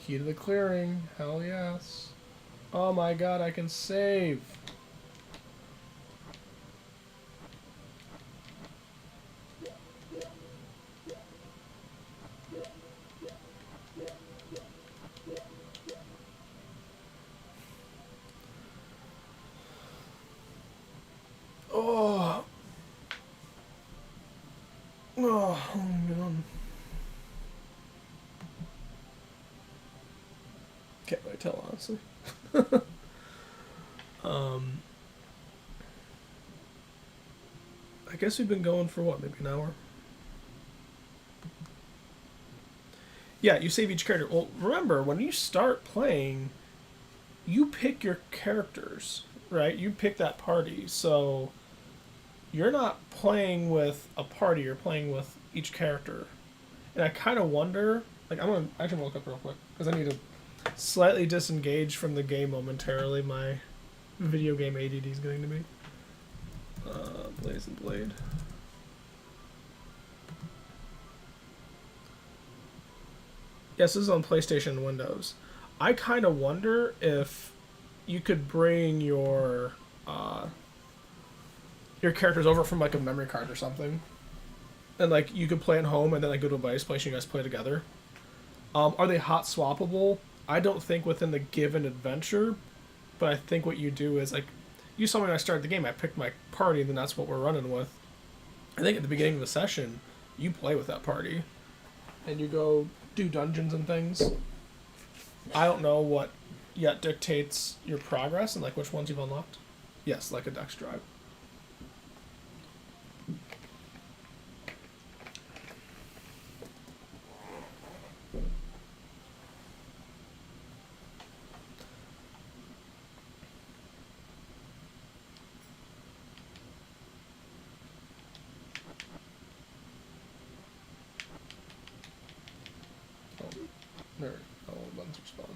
Key to the clearing. Hell yes. Oh my god, I can save. Oh. Oh, my god. Can't really tell, honestly. I guess we've been going for what, maybe an hour? Yeah, you save each character. Well, remember, when you start playing, you pick your characters, right? You pick that party, so you're not playing with a party, you're playing with each character. And I kind of wonder, like, I'm going to actually look up real quick, because I need to slightly disengage from the game momentarily. My video game ADD is getting to me. Blaze and Blade. Yes, this is on PlayStation and Windows. I kind of wonder if you could bring your characters over from like a memory card or something, and like you could play at home and then like go to a buddy's place and you guys play together. Are they hot swappable? I don't think within the given adventure, but I think what you do is, like, you saw me when I started the game, I picked my party, then that's what we're running with. I think at the beginning of the session, you play with that party, and you go do dungeons and things. I don't know what yet dictates your progress and like which ones you've unlocked. Yes, like a dex drive. Oh, there. Oh, buttons respond.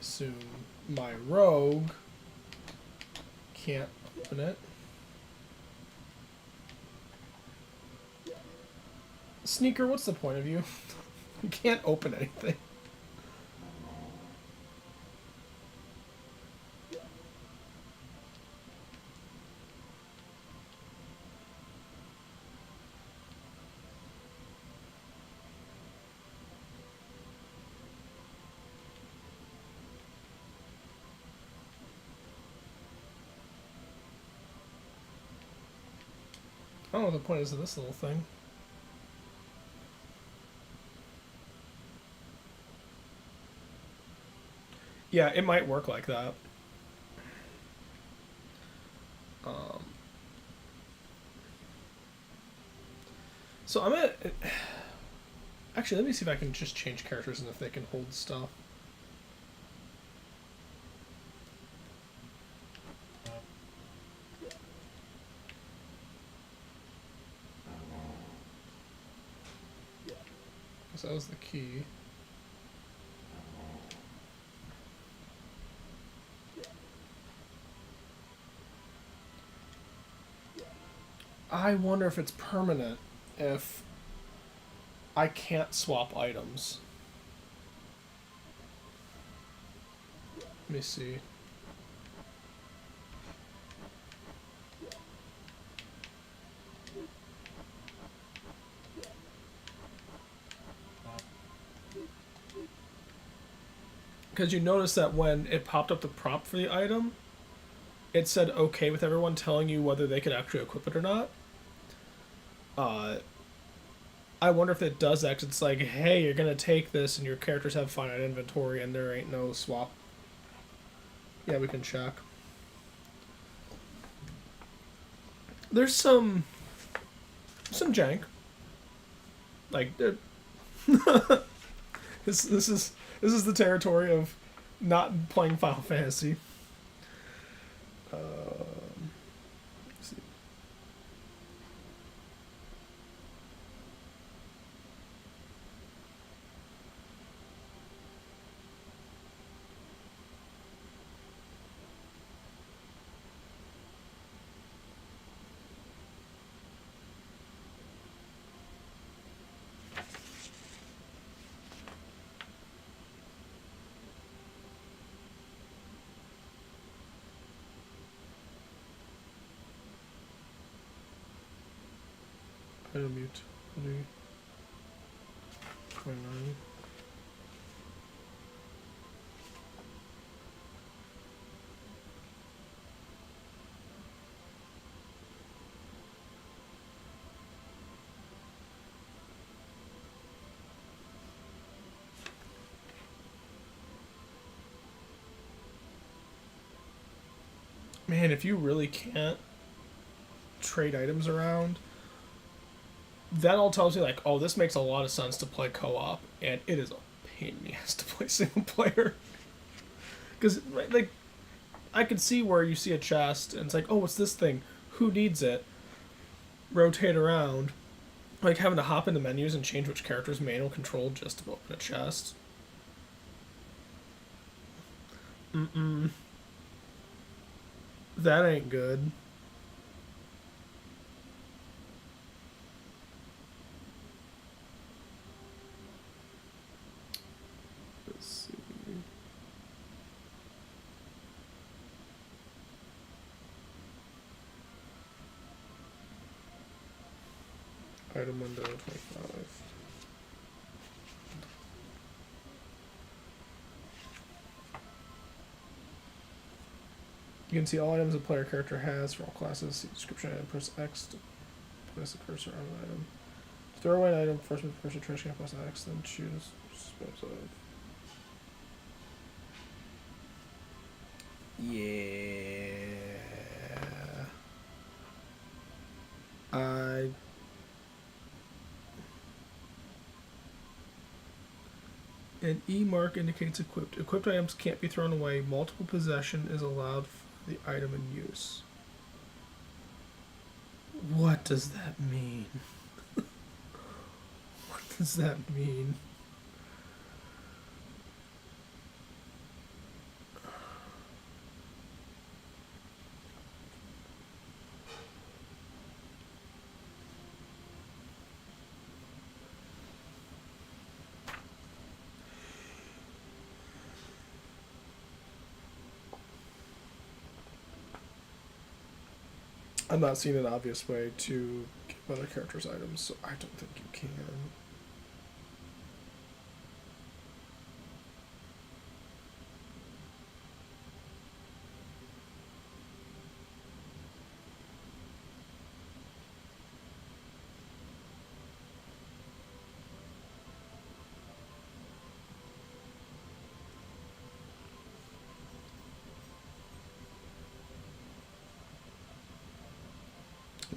Assume my rogue can't open it. Sneaker, what's the point of you? You can't open anything. I don't know what the point is of this little thing. Yeah, it might work like that. So I'm gonna... Actually, let me see if I can just change characters and if they can hold stuff. Because that was the key. I wonder if it's permanent if I can't swap items. Let me see. Because you notice that when it popped up the prompt for the item, it said okay with everyone, telling you whether they could actually equip it or not. I wonder if it does that, 'cause it's like, hey, you're gonna take this and your characters have finite inventory and there ain't no swap. Yeah, we can check. There's some jank. Like, this is the territory of not playing Final Fantasy. Let's see. Item mute. 29. Man, if you really can't trade items around, that all tells you, like, oh, this makes a lot of sense to play co-op, and it is a pain in the ass to play single player. Because, like, I could see where you see a chest, and it's like, oh, what's this thing? Who needs it? Rotate around. Like, having to hop into menus and change which character's manual control just to open a chest. That ain't good. Item window 25. You can see all items a player character has for all classes. See description item, press X to place the cursor on an item. To throw away an item, first person trash can, press X, then choose dispose of. Yeah. An E mark indicates equipped. Equipped items can't be thrown away. Multiple possession is allowed for the item in use. What does that mean? What does that mean? I'm not seeing an obvious way to give other characters items, so I don't think you can.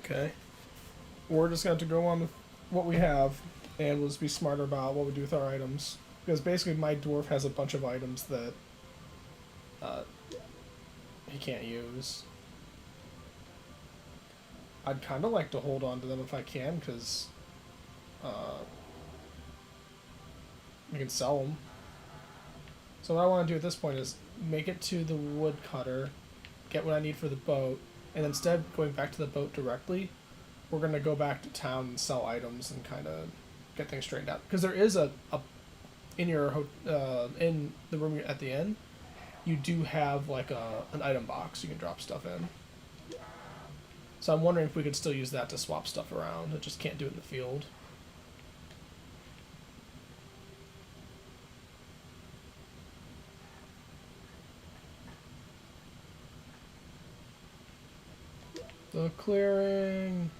Okay. We're just going to have to go on with what we have, and we'll just be smarter about what we do with our items. Because basically my dwarf has a bunch of items that he can't use. I'd kind of like to hold on to them if I can, because we can sell them. So what I want to do at this point is make it to the woodcutter, get what I need for the boat, and instead of going back to the boat directly, we're going to go back to town and sell items and kind of get things straightened out. Because there is a in your in the room at the inn, you do have like an item box you can drop stuff in. So I'm wondering if we could still use that to swap stuff around. I just can't do it in the field. The clearing.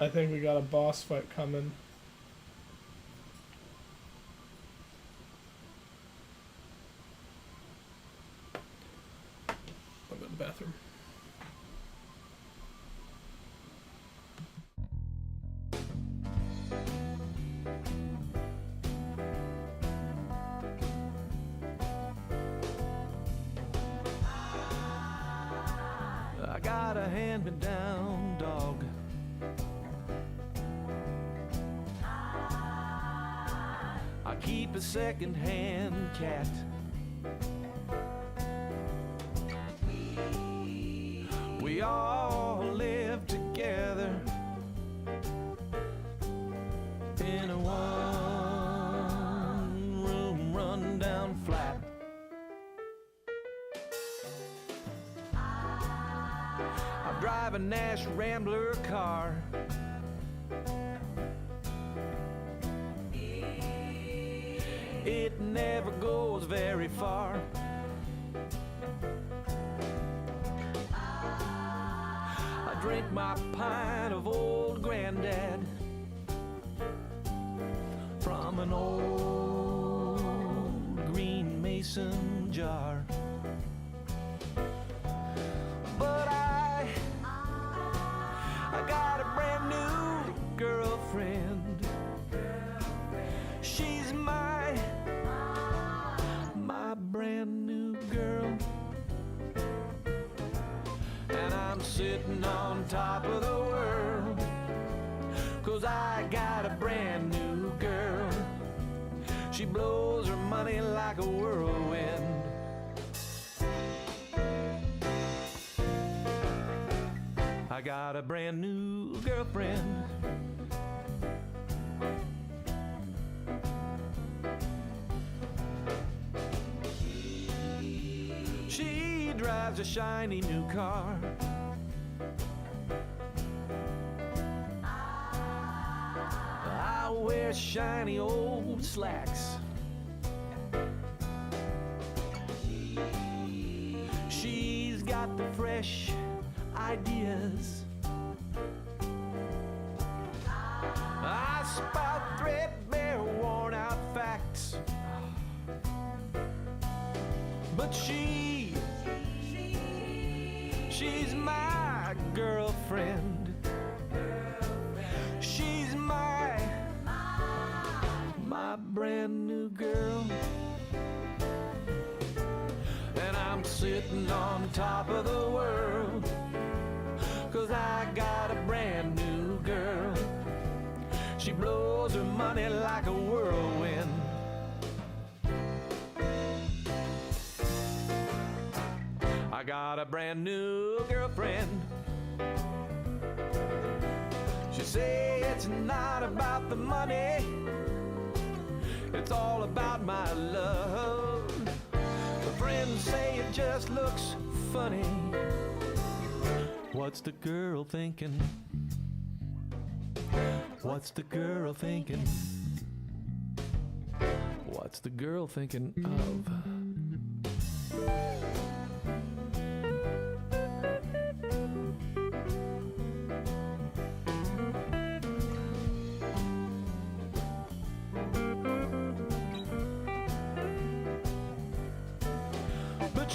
I think we got a boss fight coming. I'll go to the bathroom. I got a hand-me-down dog. I keep a second-hand cat. We all live together in a one-room run-down flat. I drive a Nash Rambler car. It never goes very far. I drink my pint of old granddad from an old green mason jar. But I got a brand new girlfriend. She's my brand new girl, and I'm sitting on top of the world, 'cause I She blows her money like a whirlwind. I got a brand new girlfriend. She drives a shiny new car. I wear shiny old slacks. She's got the fresh ideas. I spout threadbare, worn out facts. But she's my girlfriend. She's my brand new girl. And I'm sitting on top of the world, 'cause I got a brand new girl. She blows her money like a whirlwind. I got a brand new girlfriend. She say it's not about the money, it's all about my love. My friends say it just looks funny. What's the girl thinking? What's the girl thinking? What's the girl thinking of? But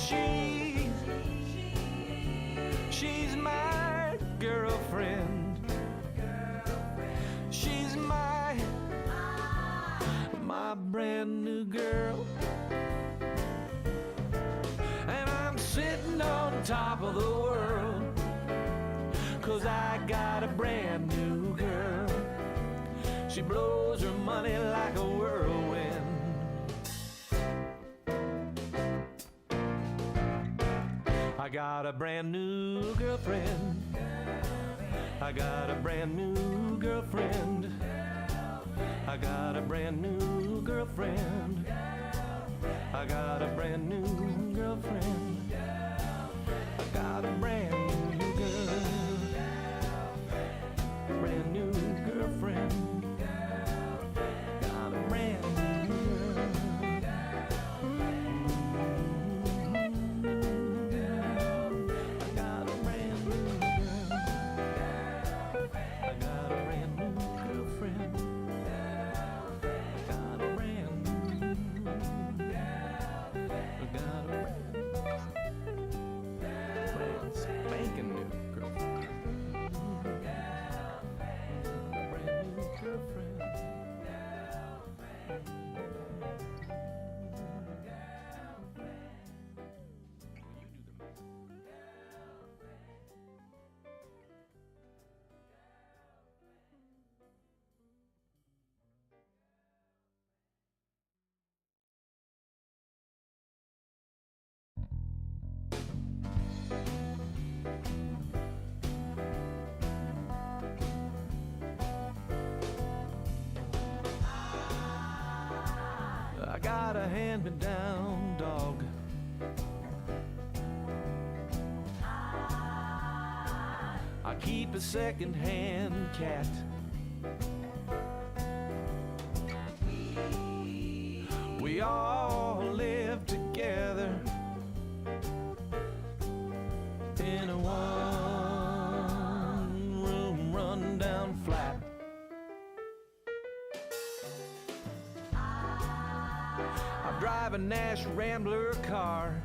she's my girlfriend. She's my brand new girl. And I'm sitting on top of the world, 'cause I got a brand new girl. She blows her money like a whirlwind. I got a brand new girlfriend. I got a brand new girlfriend. I got a brand new girlfriend. I got a brand new girlfriend. I got a brand new girl. Brand new girlfriend. Got a brand new girl. I got a brand new girl. I got a brand new girlfriend. Got a brand new. I got a brand spanking new girlfriend. Brand new girlfriend. I got a hand-me-down dog. I keep a second-hand cat. We all live together in a one-room run-down flat. I drive a Nash Rambler car.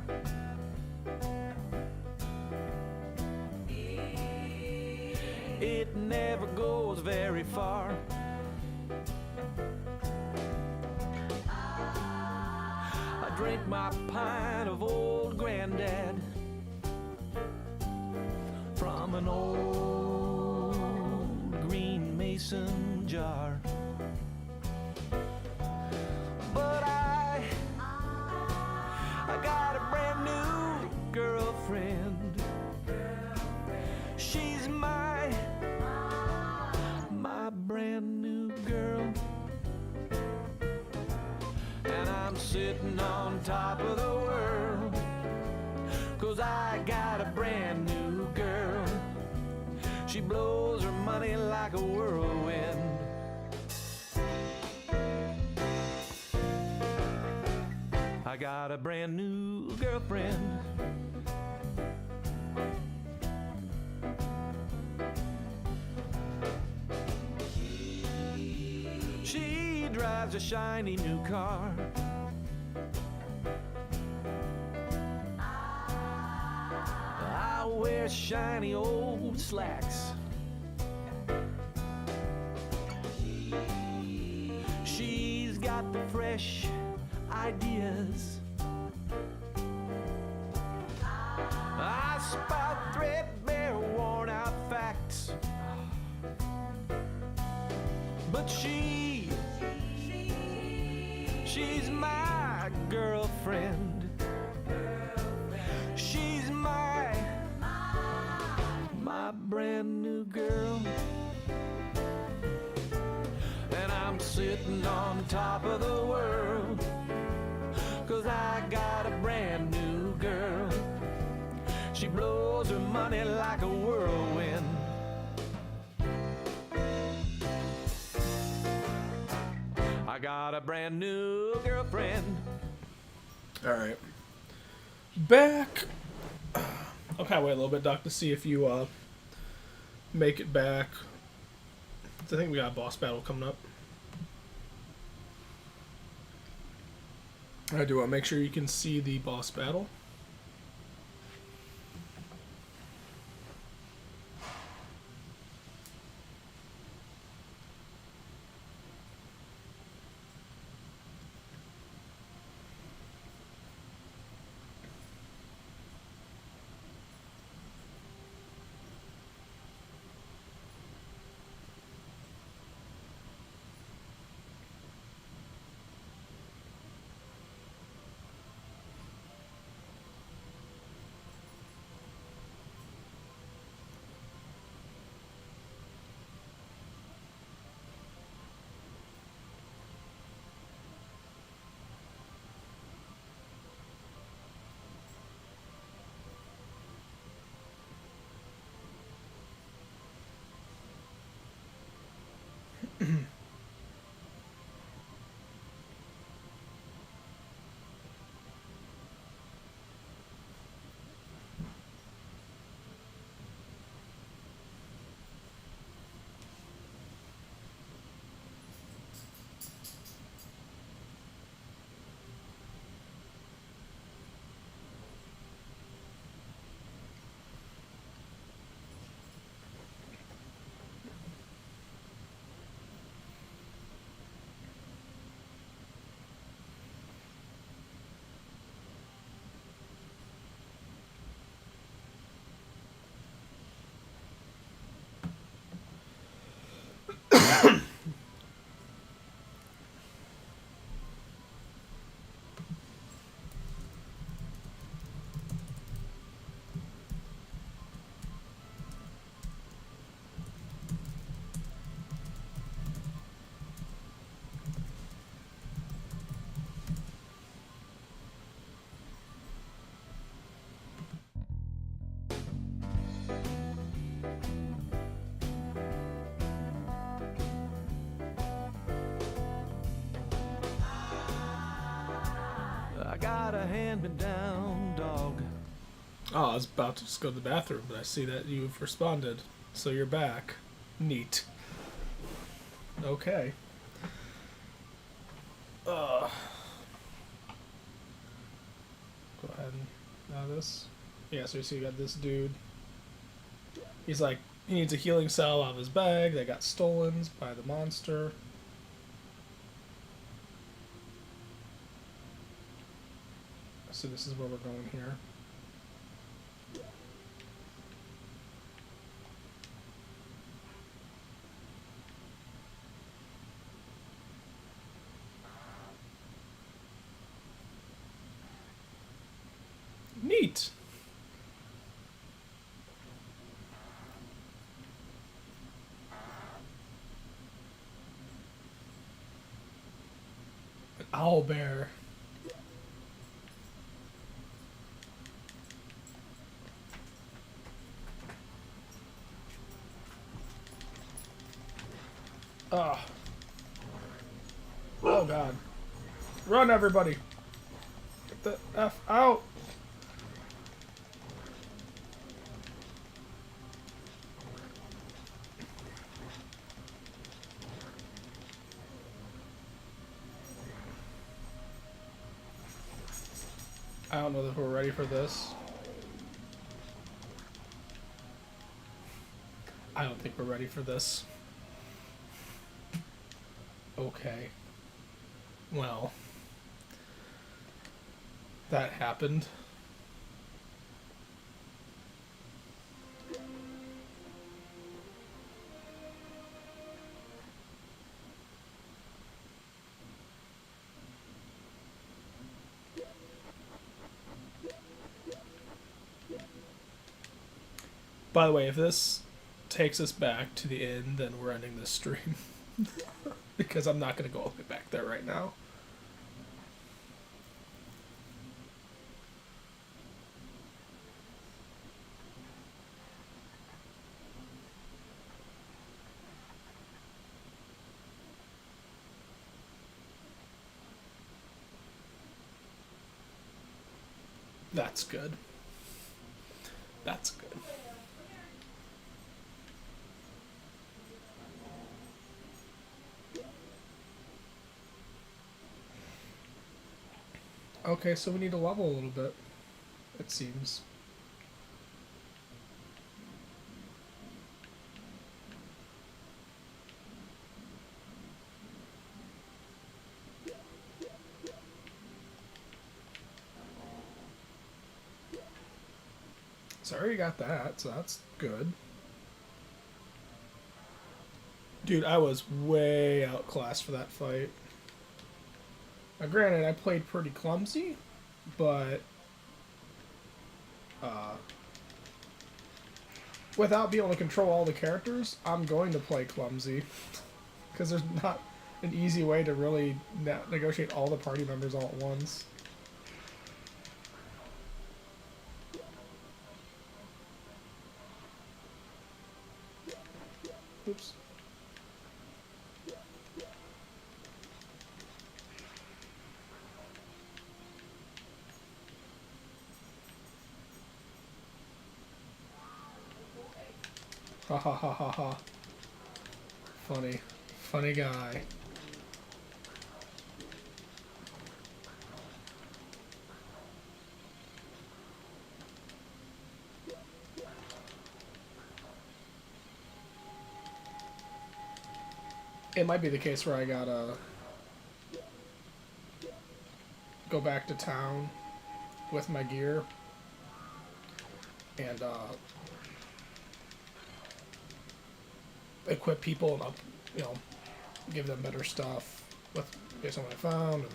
It never goes very far. I drink my pint of old granddad from an old green mason jar. But sitting on top of the world, 'cause I got a brand new girl. She blows her money like a whirlwind. I got a brand new girlfriend. She drives a shiny new car. I wear shiny old slacks. She's got the fresh ideas. I spout threadbare, worn out facts. But she's my girlfriend. She's my brand new girl. And I'm sitting on top of the world, 'cause I got a brand new girl. She blows her money like a whirlwind. I got a brand new girlfriend. Alright. Back. I'll kind of wait a little bit, Doc, to see if you make it back. I think we got a boss battle coming up. I do want to make sure you can see the boss battle. I got a hand-me-down dog. Oh, I was about to just go to the bathroom, but I see that you've responded. So you're back. Neat. Okay. Go ahead and now this. Yeah, so you see you got this dude. He's like, he needs a healing cell out of his bag that got stolen by the monster. So this is where we're going here. Neat. An owl bear. Oh. Oh god. Run, everybody! Get the F out! I don't know if we're ready for this. I don't think we're ready for this. Okay. Well. That happened. By the way, if this takes us back to the end, then we're ending this stream. Because I'm not going to go all the way back there right now. That's good. That's good. Okay, so we need to level a little bit, it seems. So I already got that, so that's good. Dude, I was way outclassed for that fight. Now, granted, I played pretty clumsy, but without being able to control all the characters, I'm going to play clumsy. Because there's not an easy way to really negotiate all the party members all at once. Oops. Ha ha ha ha ha. Funny. Funny guy. It might be the case where I gotta go back to town with my gear and equip people and up, give them better stuff based on what I found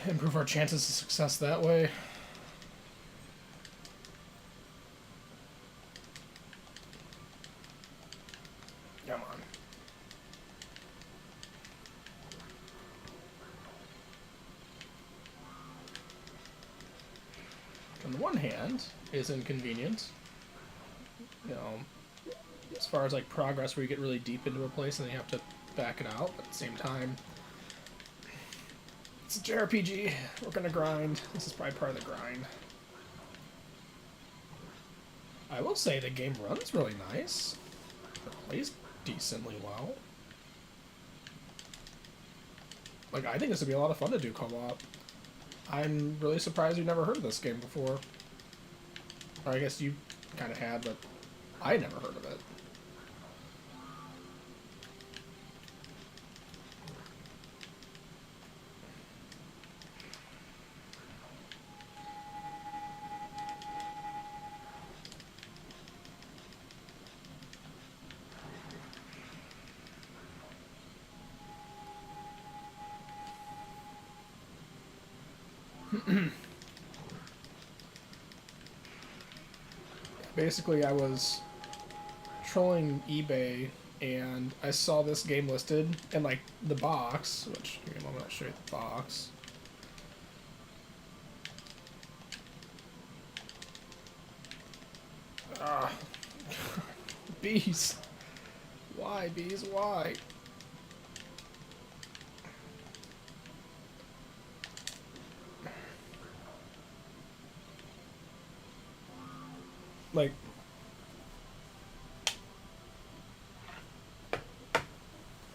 and improve our chances of success that way. Come on. On the one hand, it's inconvenient. As far as like progress where you get really deep into a place and then you have to back it out, but at the same time, it's a JRPG. We're gonna grind. This is probably part of the grind. I will say the game runs really nice. It plays decently well. Like, I think this would be a lot of fun to do co-op. I'm really surprised you've never heard of this game before. Or I guess you kind of had, but I never heard of it. Basically, I was trolling eBay and I saw this game listed in like the box, which here, I'm gonna show you the box. Ah, bees. Why, bees? Why? Like,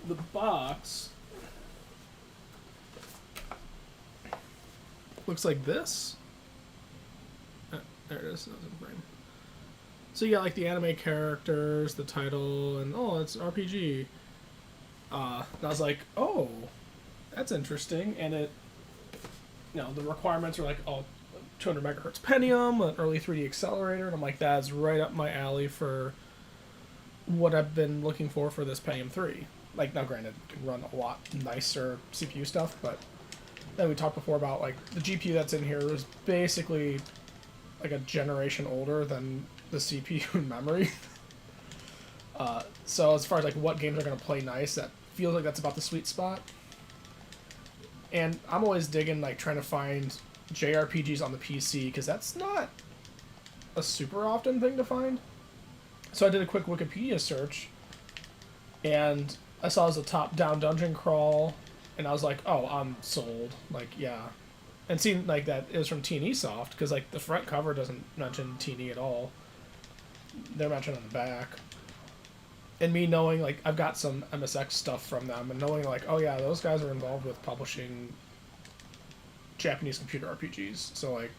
the box looks like this. There it is. That was in frame. So you got like the anime characters, the title, and oh, it's RPG. And I was like, oh, that's interesting. And it, you know, the requirements are like, oh, 200 megahertz Pentium, an early 3D accelerator, and I'm like, that's right up my alley for what I've been looking for this Pentium 3. Like, now granted, it can run a lot nicer CPU stuff, but then we talked before about, like, the GPU that's in here is basically like a generation older than the CPU and memory. So as far as like what games are going to play nice, that feels like that's about the sweet spot. And I'm always digging, like, trying to find JRPGs on the PC, because that's not a super often thing to find. So I did a quick Wikipedia search, and I saw it was a top-down dungeon crawl, and I was like, oh, I'm sold. Like, yeah. And seeing, like, that it was from T&E Soft, because, like, the front cover doesn't mention T&E at all. They're mentioned on the back. And me knowing, like, I've got some MSX stuff from them, and knowing, like, oh yeah, those guys are involved with publishing Japanese computer RPGs. So, like,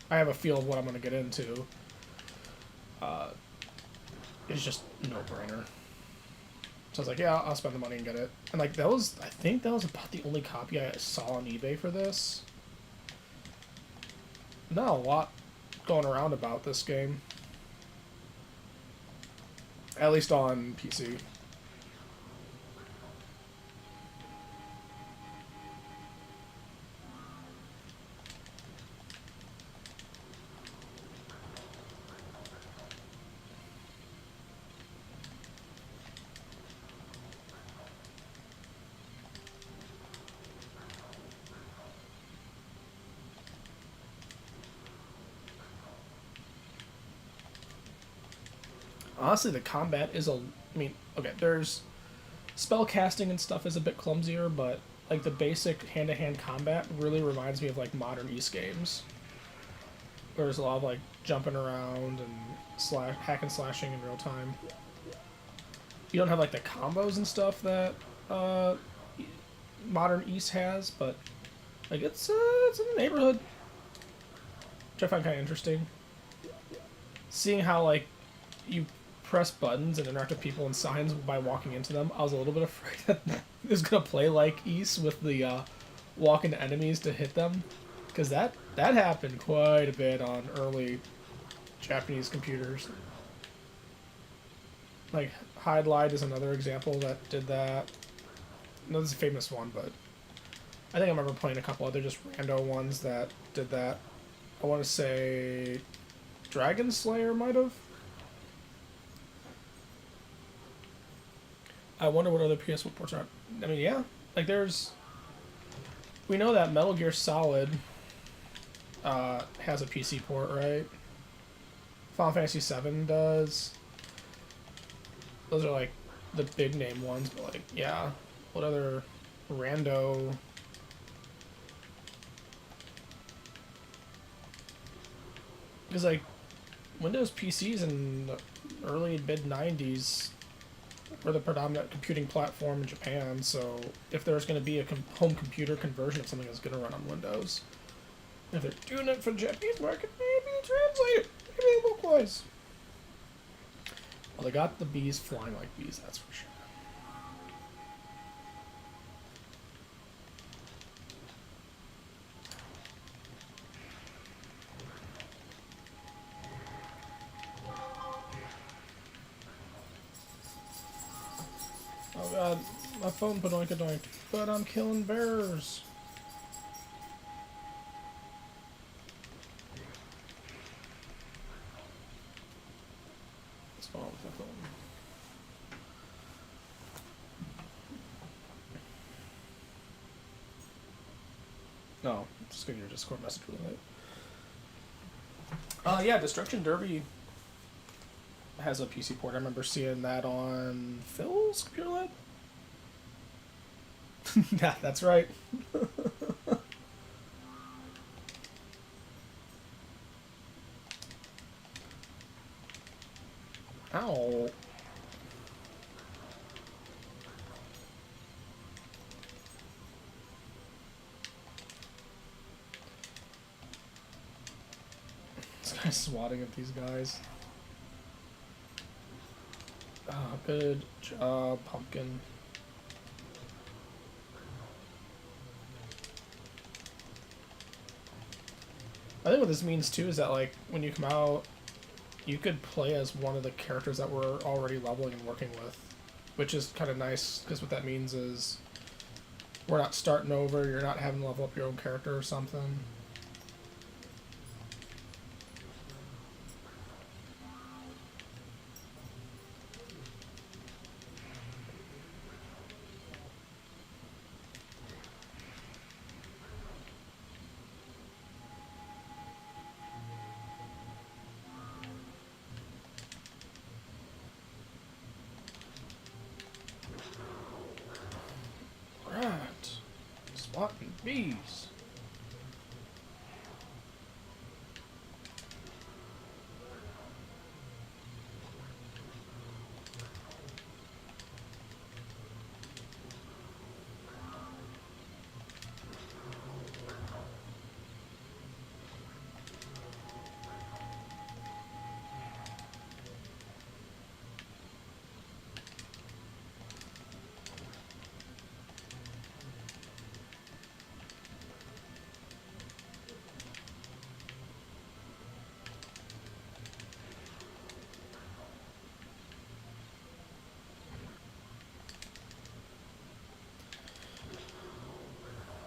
I have a feel of what I'm going to get into. It's just no-brainer. So I was like, yeah, I'll spend the money and get it. And, like, that was, I think that was about the only copy I saw on eBay for this. Not a lot going around about this game. At least on PC. Honestly, the combat is I mean, okay, there's spell casting and stuff is a bit clumsier, but like the basic hand-to-hand combat really reminds me of like modern East games. Where there's a lot of like jumping around and hack and slashing in real time. You don't have like the combos and stuff that modern East has, but like it's in the neighborhood, which I find kind of interesting. Seeing how like you press buttons and interact with people and signs by walking into them, I was a little bit afraid that it was gonna play like East with the walk into enemies to hit them, because that happened quite a bit on early Japanese computers. Like Hide Light is another example that did that. No, this is a famous one, but I think I remember playing a couple other just rando ones that did that. I want to say Dragon Slayer might have. I wonder what other PS4 ports are. I mean, yeah, like we know that Metal Gear Solid has a PC port, right? Final Fantasy VII does. Those are like the big name ones, but like, yeah, what other rando? Because like Windows PCs in the early mid 90s were the predominant computing platform in Japan, so if there's going to be a home computer conversion of something that's going to run on Windows, if they're doing it for the Japanese market, maybe translate it, maybe localize. Well, they got the bees flying like bees, that's for sure. Oh god, my phone padoink-a-doink, but I'm killing bears. What's going on with my phone? No, I'm just getting your Discord message really late. Yeah, Destruction Derby has a PC port. I remember seeing that on Phil's Computer Lab. Yeah, that's right. Ow. This guy's swatting at these guys. Ah, good job, Pumpkin. I think what this means too is that, like, when you come out, you could play as one of the characters that we're already leveling and working with, which is kind of nice, because what that means is we're not starting over, you're not having to level up your own character or something. Right. Swatting bees.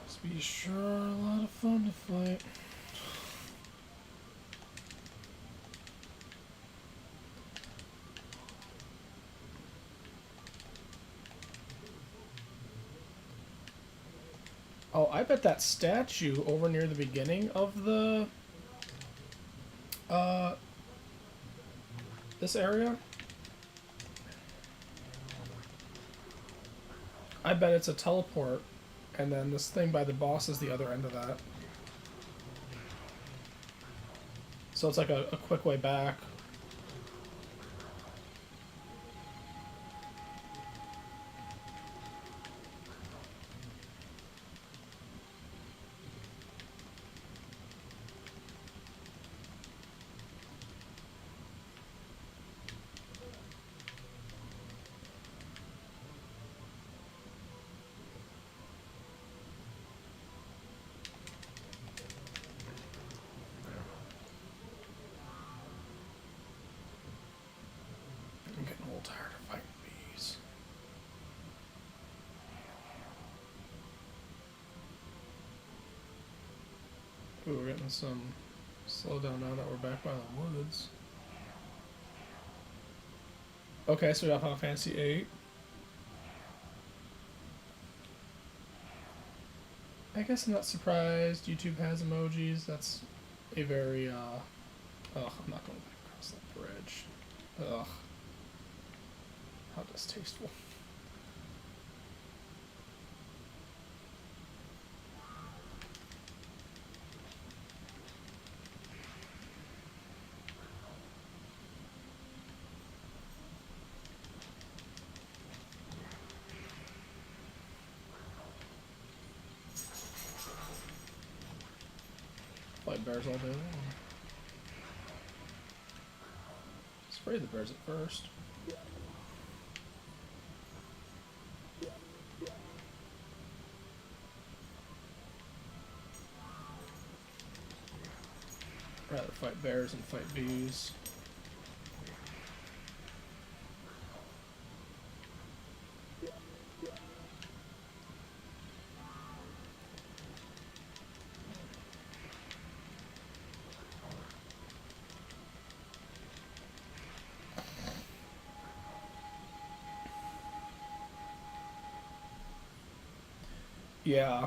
Must be sure a lot of fun to fight. Oh, I bet that statue over near the beginning of the this area, I bet it's a teleport, and then this thing by the boss is the other end of that. So it's like a quick way back. I'm getting a little tired of fighting bees. Ooh, we're getting some slowdown now that we're back by the woods. Okay, so we got Final Fantasy VIII. I guess I'm not surprised YouTube has emojis. That's a very, ugh, I'm not going back across that bridge. Ugh. How distasteful. Fight bears all day long. Spray the bears at first. Rather fight bears than fight bees. Yeah.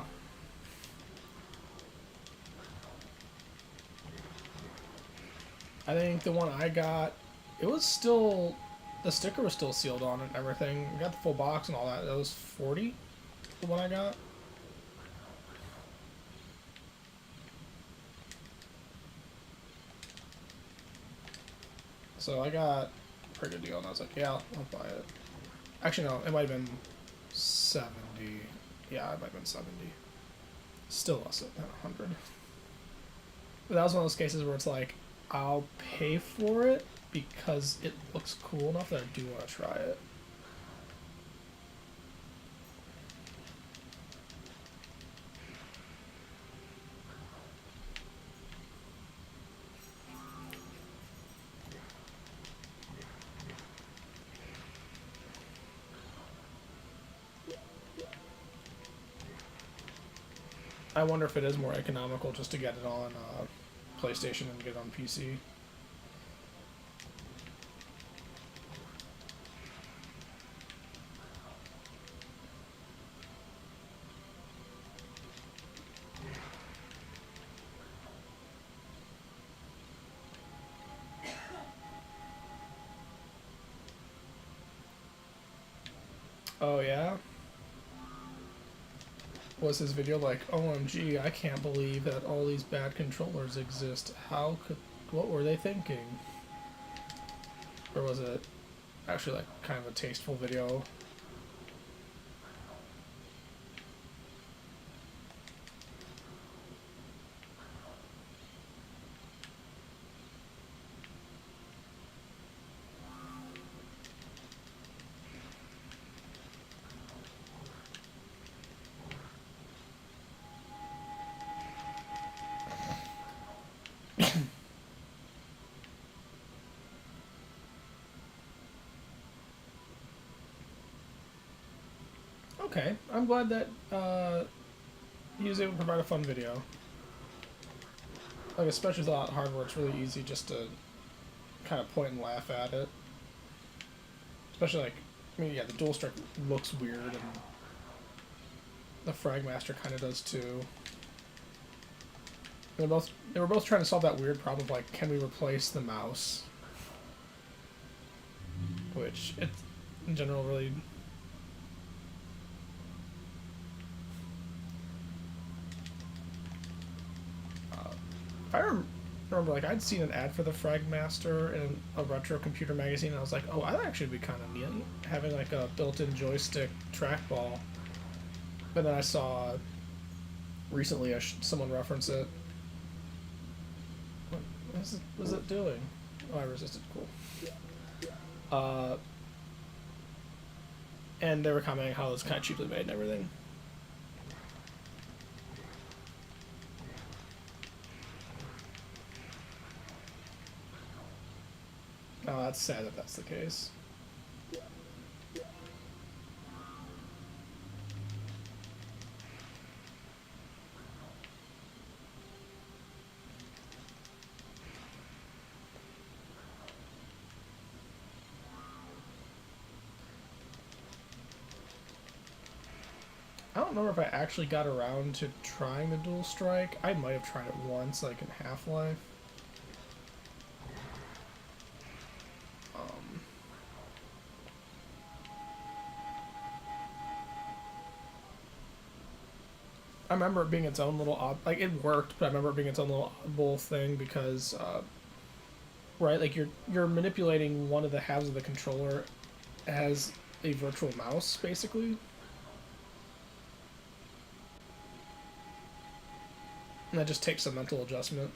I think the one I got it was still, the sticker was still sealed on it and everything. We got the full box and all that. That was 40, the one I got. So I got a pretty good deal, and I was like, yeah, I'll buy it. Actually, no, it might have been 70. Yeah, it might have been 70. Still less than 100. But that was one of those cases where it's like, I'll pay for it because it looks cool enough that I do want to try it. I wonder if it is more economical just to get it on PlayStation and get it on PC. Oh yeah? Was his video like, OMG, I can't believe that all these bad controllers exist. What were they thinking? Or was it actually like kind of a tasteful video? Okay, I'm glad that he was able to provide a fun video. Like, especially with a lot of hardware, it's really easy just to kind of point and laugh at it. Especially like, I mean, yeah, the dual strike looks weird, and the Fragmaster kind of does too. They were both trying to solve that weird problem of like, can we replace the mouse? Which, it, in general, really... I remember, like, I'd seen an ad for the Fragmaster in a retro computer magazine, and I was like, oh, that actually would be kind of neat, having, like, a built-in joystick trackball. But then I saw recently someone reference it. What is it doing? Oh, I resisted. Cool. And they were commenting how it was kind of cheaply made and everything. Oh, that's sad that that's the case. I don't remember if I actually got around to trying the dual strike. I might have tried it once, like in Half-Life. I remember it being its own little like it worked, but I remember it being its own little oddball thing because, right, like you're manipulating one of the halves of the controller as a virtual mouse, basically. And that just takes some mental adjustment.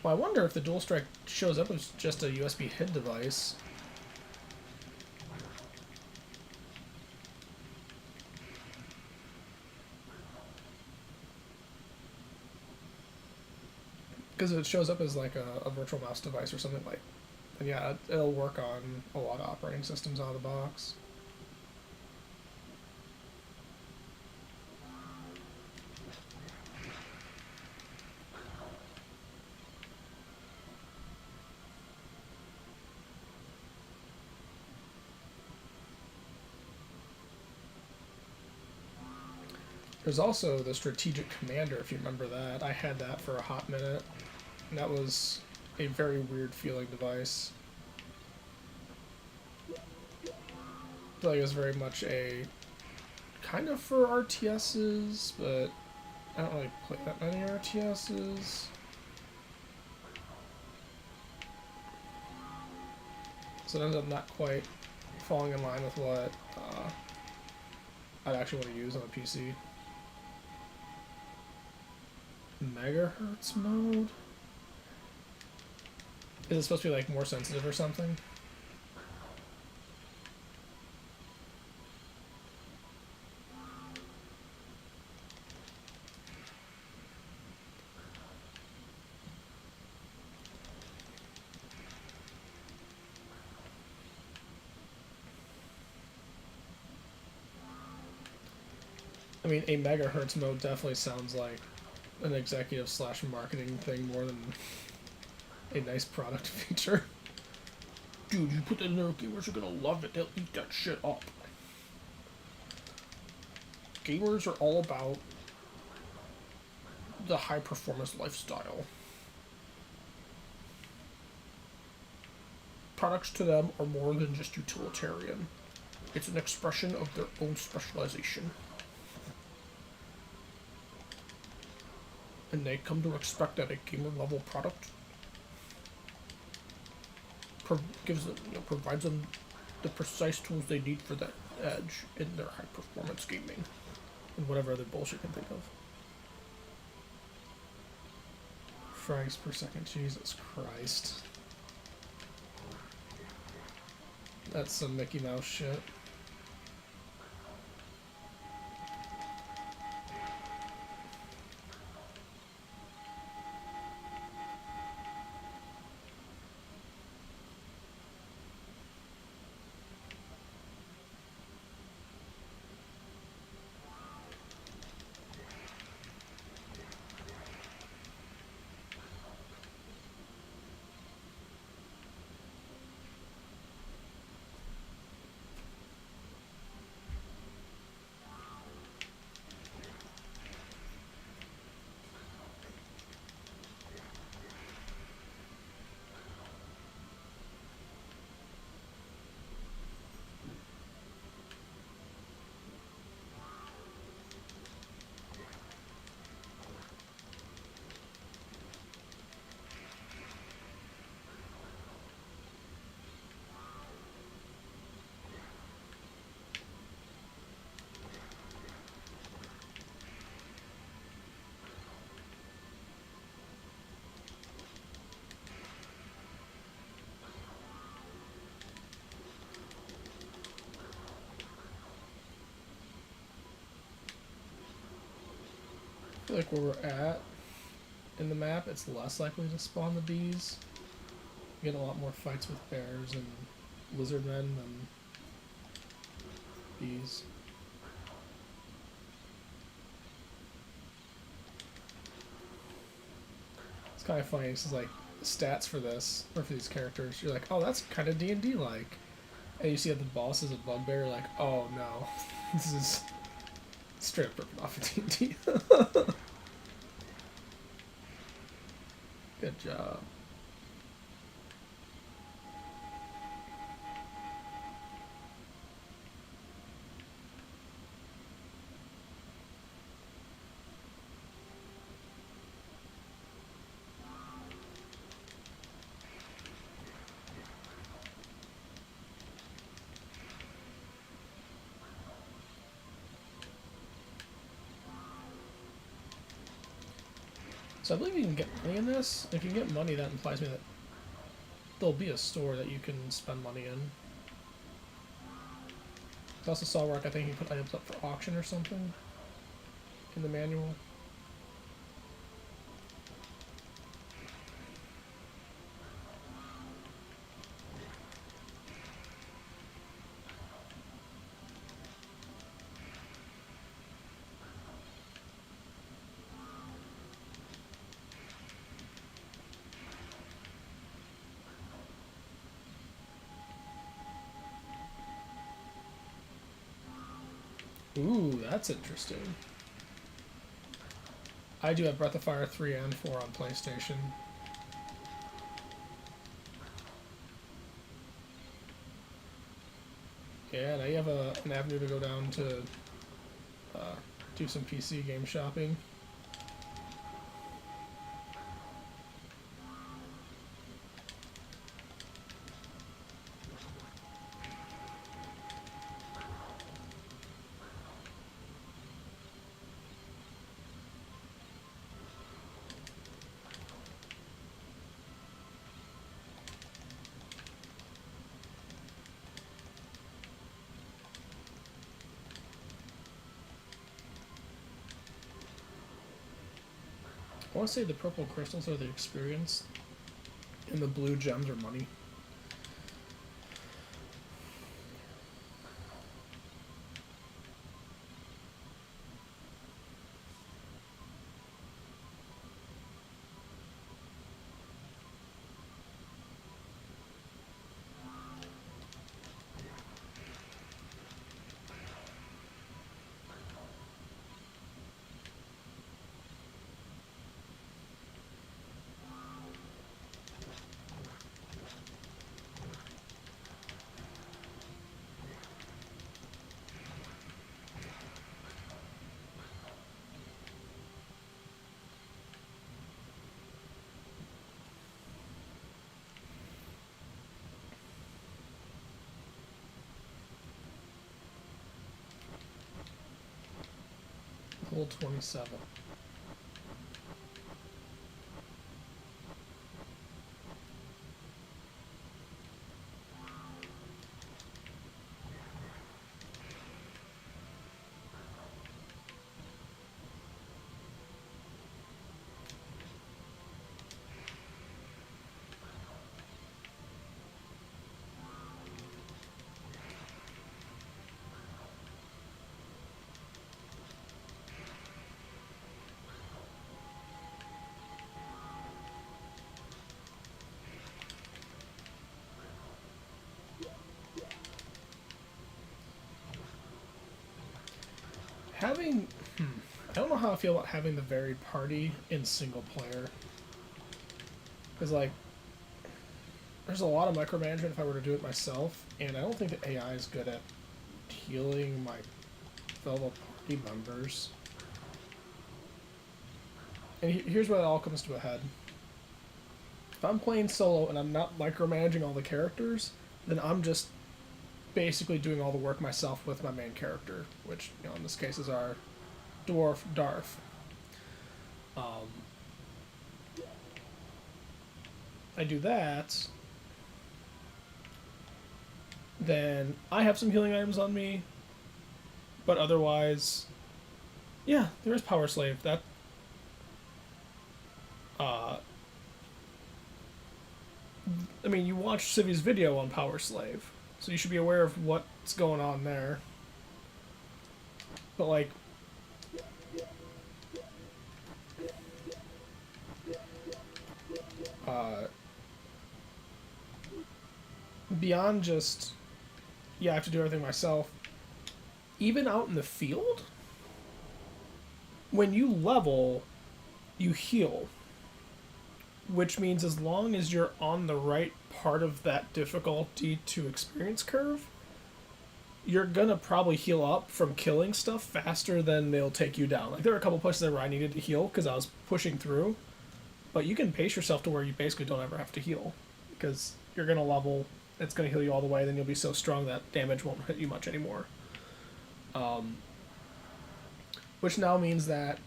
Well, I wonder if the dual strike shows up as just a USB HID device. Because if it shows up as like a virtual mouse device or something, like, then yeah, it'll work on a lot of operating systems out of the box. There's also the Strategic Commander, if you remember that. I had that for a hot minute. And that was a very weird feeling device. I feel like it was very much a kind of for RTSs, but I don't really play that many RTSs. So it ended up not quite falling in line with what I'd actually want to use on a PC. Megahertz mode? Is it supposed to be like more sensitive or something? I mean, a megahertz mode definitely sounds like an executive slash marketing thing more than a nice product feature. Dude, you put that in there, gamers are gonna love it. They'll eat that shit up. Gamers are all about the high performance lifestyle. Products to them are more than just utilitarian. It's an expression of their own specialization. And they come to expect that a gamer level product provides them the precise tools they need for that edge in their high performance gaming and whatever other bullshit you can think of. Frames per second, Jesus Christ. That's some Mickey Mouse shit. I feel like where we're at in the map, it's less likely to spawn the bees. You get a lot more fights with bears and lizardmen than bees. It's kind of funny. This is like stats for this or for these characters. You're like, oh, that's kind of D&D like, and you see that the boss is a bugbear. You're like, oh no, this is straight up ripping off of D&D. Good job. So I believe you can get money in this. If you get money, that implies me that there'll be a store that you can spend money in. I also saw where I think you put items up for auction or something in the manual. Ooh, that's interesting. I do have Breath of Fire 3 and 4 on PlayStation. Yeah, now you have an avenue to go down to do some PC game shopping. I want to say the purple crystals are the experience, and the blue gems are money. Hole 27. Having, I don't know how I feel about having the varied party in single player. Because, like, there's a lot of micromanagement if I were to do it myself, and I don't think the AI is good at healing my fellow party members. And here's where it all comes to a head. If I'm playing solo and I'm not micromanaging all the characters, then I'm just basically doing all the work myself with my main character, which, you know, in this case is our dwarf Darth. I do that, then I have some healing items on me, but otherwise, yeah, there is Power Slave. That, I mean, you watched Civi's video on Power Slave, so you should be aware of what's going on there. But, like, beyond just, yeah, I have to do everything myself, even out in the field, when you level, you heal. Which means as long as you're on the right part of that difficulty to experience curve, you're gonna probably heal up from killing stuff faster than they'll take you down. Like, there were a couple places where I needed to heal because I was pushing through, but you can pace yourself to where you basically don't ever have to heal because you're gonna level, it's gonna heal you all the way, then you'll be so strong that damage won't hit you much anymore. Which now means that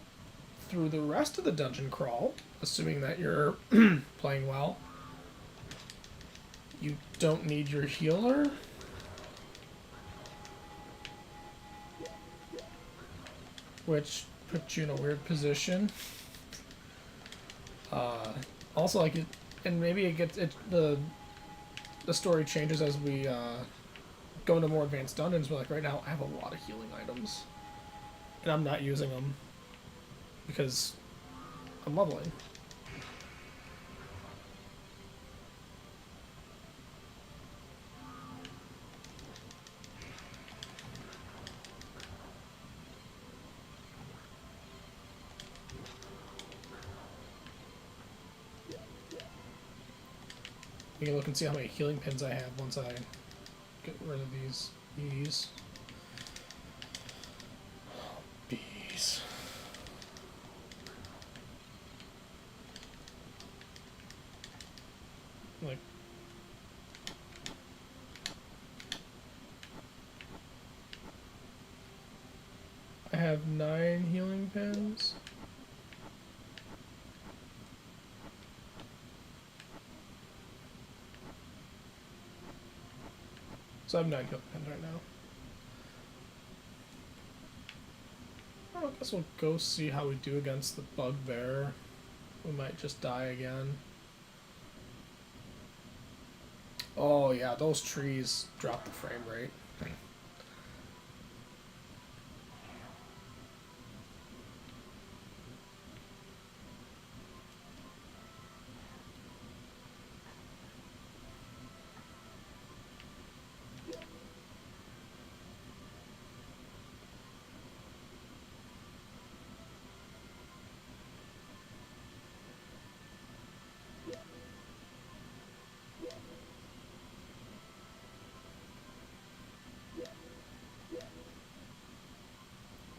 through the rest of the dungeon crawl, assuming that you're playing well, you don't need your healer. Which puts you in a weird position. Also, like, it, and maybe it gets it, the story changes as we go into more advanced dungeons. But like right now, I have a lot of healing items, and I'm not using them because I'm leveling. You can look and see how many healing pins I have once I get rid of these Bees. Bees. Like, I have 9 healing pins. So I have 9 healing pins right now. I guess we'll go see how we do against the bugbear. We might just die again. Oh yeah, those trees drop the frame rate.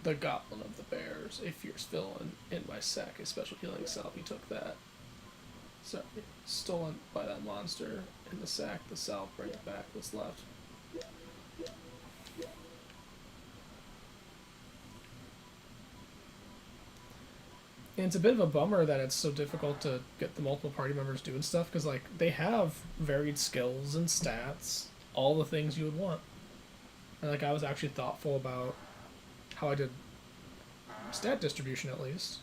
The Goblin of the Bears, a fierce villain in my sack, a special healing salve. He took that. Sorry, stolen by that monster in the sack. The salve, bring it back. What's left? And it's a bit of a bummer that it's so difficult to get the multiple party members doing stuff, because like they have varied skills and stats, all the things you would want. And like I was actually thoughtful about how I did stat distribution, at least.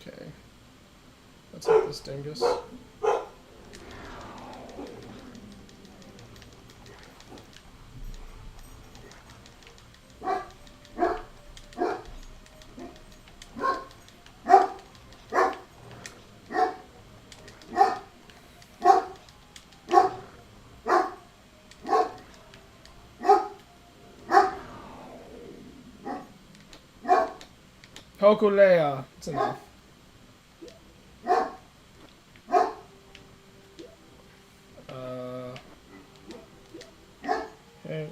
Okay. Let's hit this dingus. Hokulea. It's enough. Okay.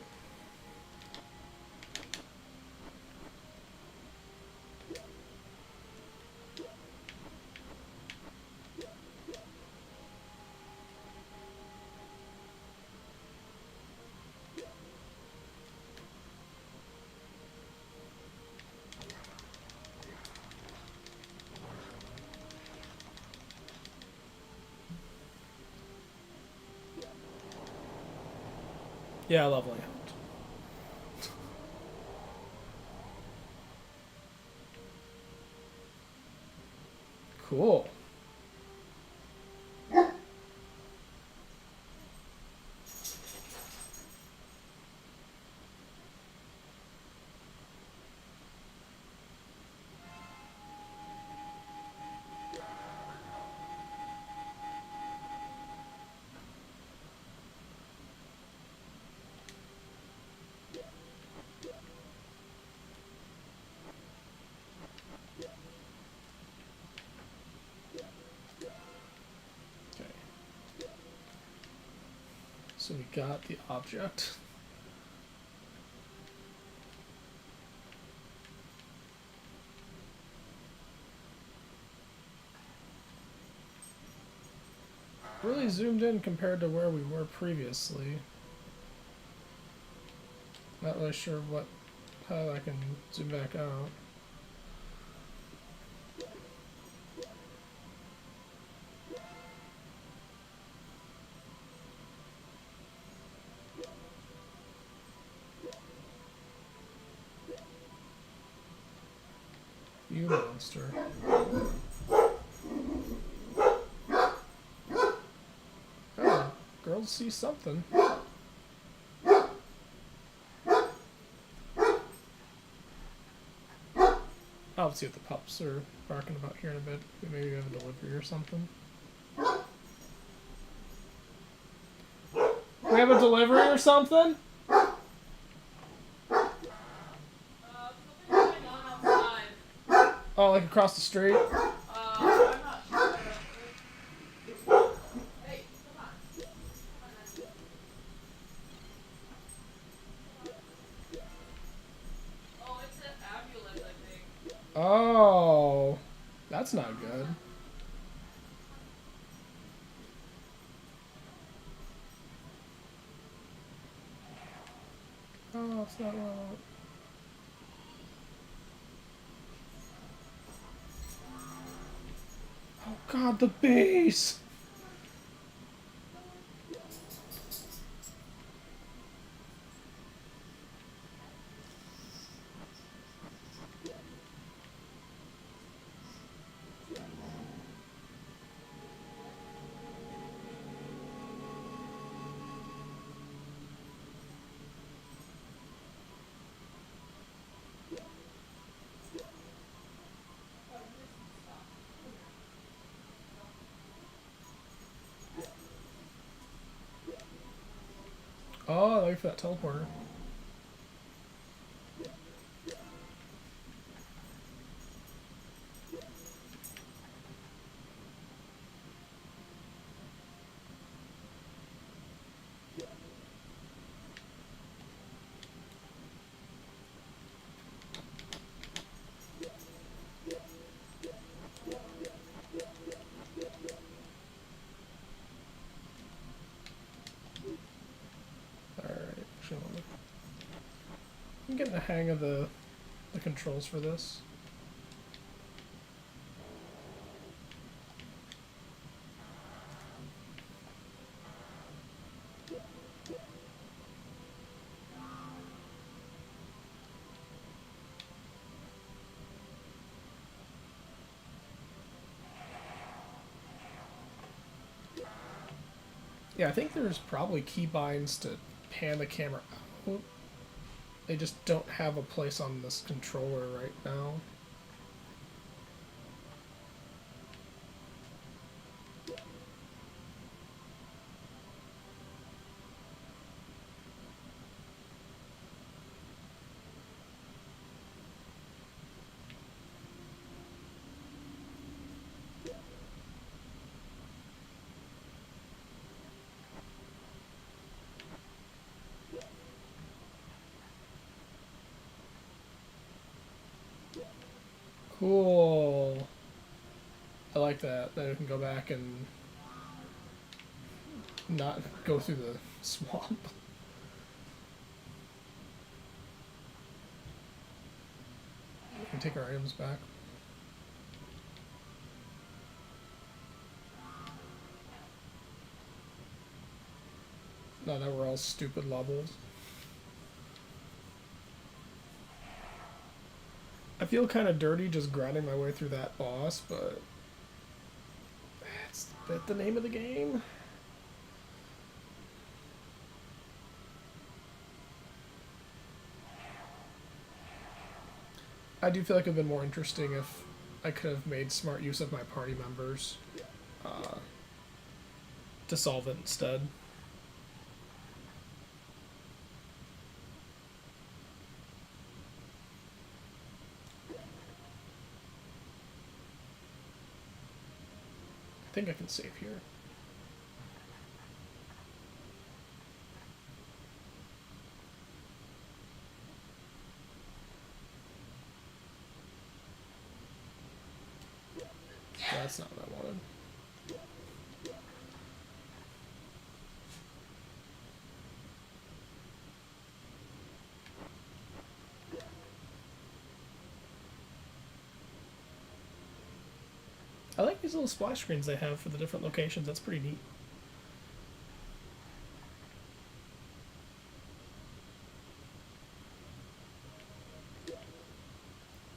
Yeah, lovely. Cool. Okay. So we got the object. Really zoomed in compared to where we were previously. Not really sure how I can zoom back out. You monster. Oh, girls see something. I'll see what the pups are barking about here in a bit. Maybe we have a delivery or something. We have a delivery or something? Something's going on outside. Oh, like across the street? I'm not sure. Hey, come on. Come on, then. Oh, it's an ambulance, I think. Oh, that's not good. Oh, it's not wrong. Oh god, the base! Oh, wait for that teleporter. Alright, I'm getting the hang of the controls for this. Yeah, I think there's probably keybinds to pan the camera out. They just don't have a place on this controller right now. Cool. I like that. Then we can go back and not go through the swamp. We can take our items back. No, now we're all stupid levels. I feel kind of dirty just grinding my way through that boss, but that's the name of the game. I do feel like it would have been more interesting if I could have made smart use of my party members to solve it instead. I think I can save here. That's not what I wanted. I like these little splash screens they have for the different locations. That's pretty neat.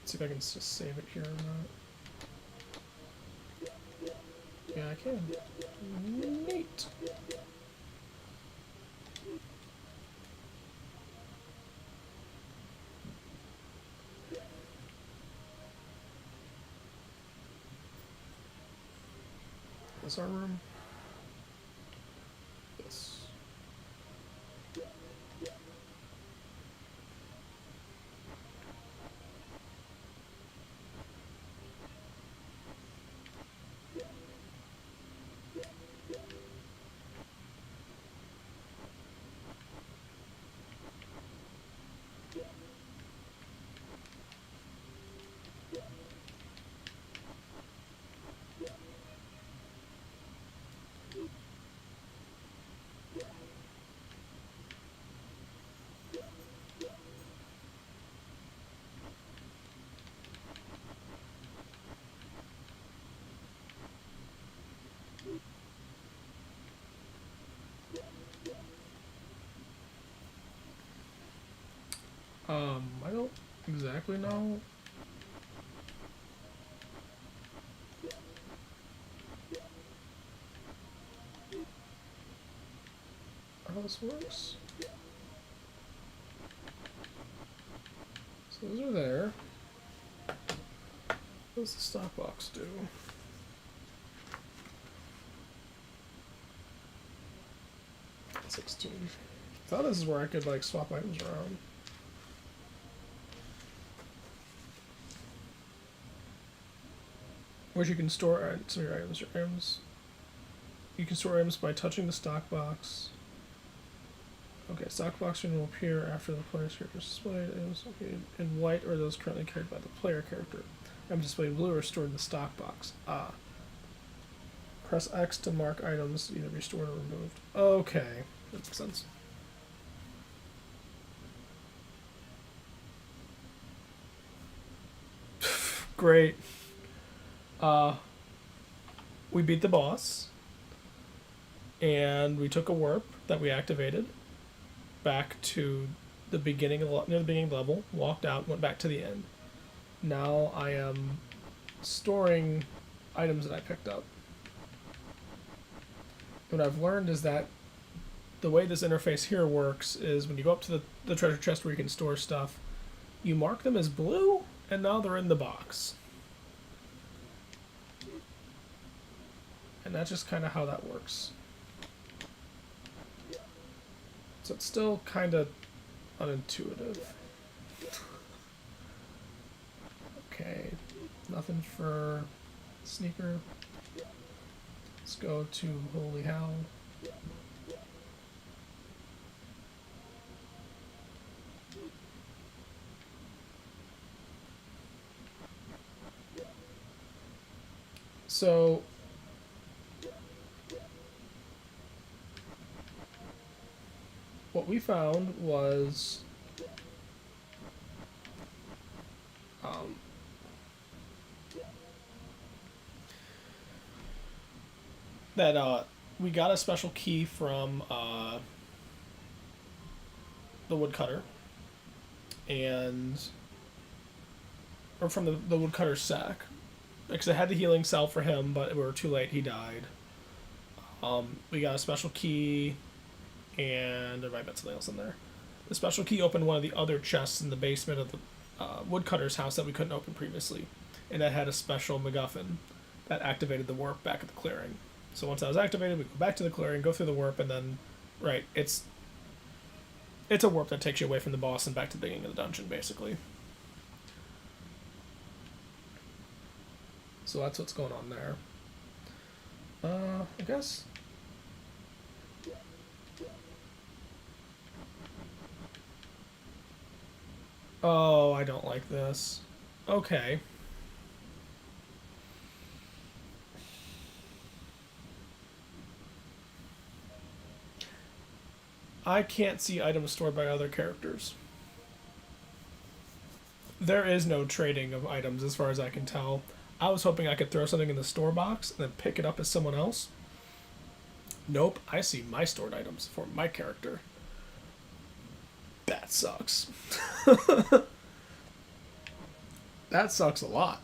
Let's see if I can just save it here or not. Yeah, I can. Neat. Is our room? Yes. I don't exactly know. How this works. So those are there. What does the stock box do? $16. I thought this is where I could like swap items around. Where you can store some of your items. Your items. You can store items by touching the stock box. Okay, stock box will appear after the player's character is displayed. Items located in white or those currently carried by the player character. Items displayed in blue are stored in the stock box. Ah. Press X to mark items either restored or removed. Okay, that makes sense. Great. We beat the boss, and we took a warp that we activated back to the beginning of near the beginning level. Walked out, went back to the end. Now I am storing items that I picked up. What I've learned is that the way this interface here works is when you go up to the treasure chest where you can store stuff, you mark them as blue, and now they're in the box. And that's just kind of how that works. So it's still kind of unintuitive. Okay, nothing for sneaker. Let's go to Holy Hell. So what we found was that we got a special key from the woodcutter, or from the woodcutter's sack, because it had the healing cell for him, but we were too late. He died. We got a special key, and there might have been something else in there. The special key opened one of the other chests in the basement of the woodcutter's house that we couldn't open previously, and that had a special MacGuffin that activated the warp back at the clearing. So once that was activated, we go back to the clearing, go through the warp, and then, right, it's a warp that takes you away from the boss and back to the beginning of the dungeon, basically. So that's what's going on there. I guess. Oh, I don't like this. Okay. I can't see items stored by other characters. There is no trading of items as far as I can tell. I was hoping I could throw something in the store box and then pick it up as someone else. Nope, I see my stored items for my character. That sucks. That sucks a lot.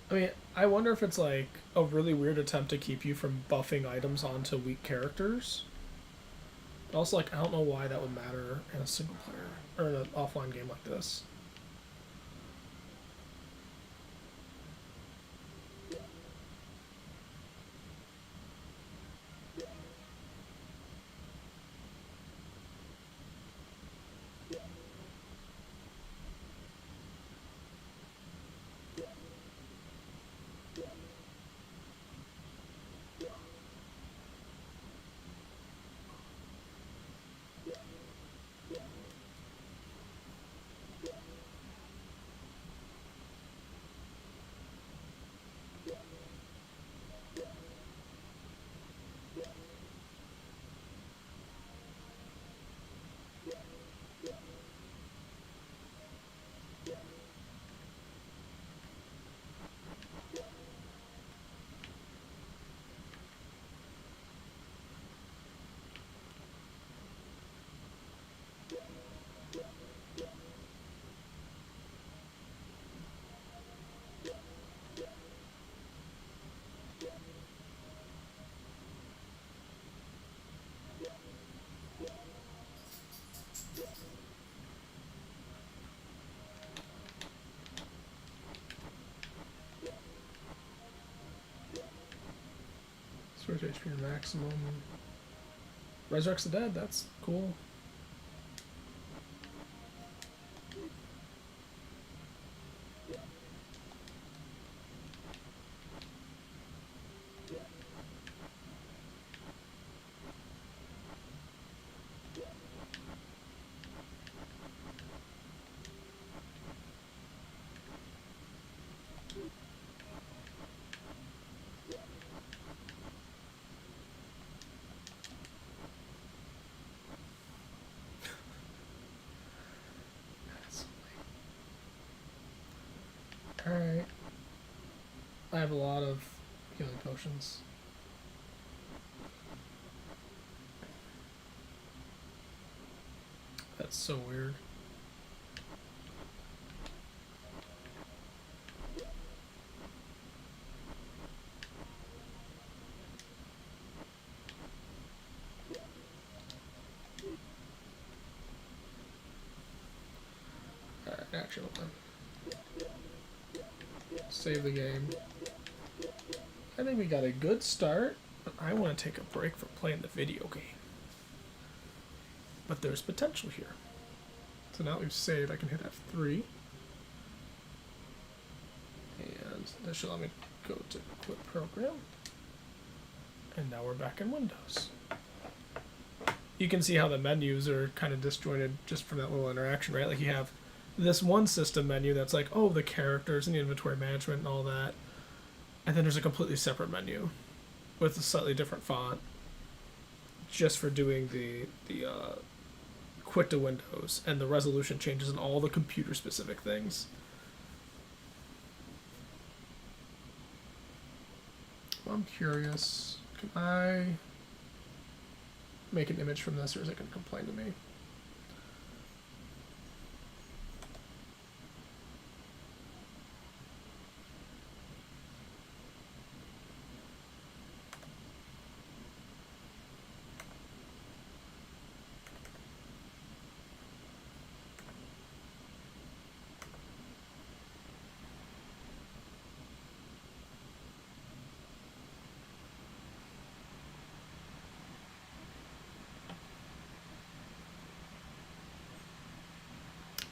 I mean, I wonder if it's like a really weird attempt to keep you from buffing items onto weak characters. But also, like, I don't know why that would matter in a single player or in an offline game like this. Source HP maximum. Resurrects the dead, that's cool. Alright. I have a lot of healing potions. That's so weird. Alright, actually, hold on. Save the game. I think we got a good start, but I want to take a break from playing the video game. But there's potential here. So now that we've saved, I can hit F3. And that should let me go to quit program. And now we're back in Windows. You can see how the menus are kind of disjointed just from that little interaction, right? Like you have this one system menu that's like, oh, the characters and the inventory management and all that. And then there's a completely separate menu with a slightly different font just for doing the quit to Windows and the resolution changes and all the computer specific things. I'm curious, can I make an image from this or is it going to complain to me?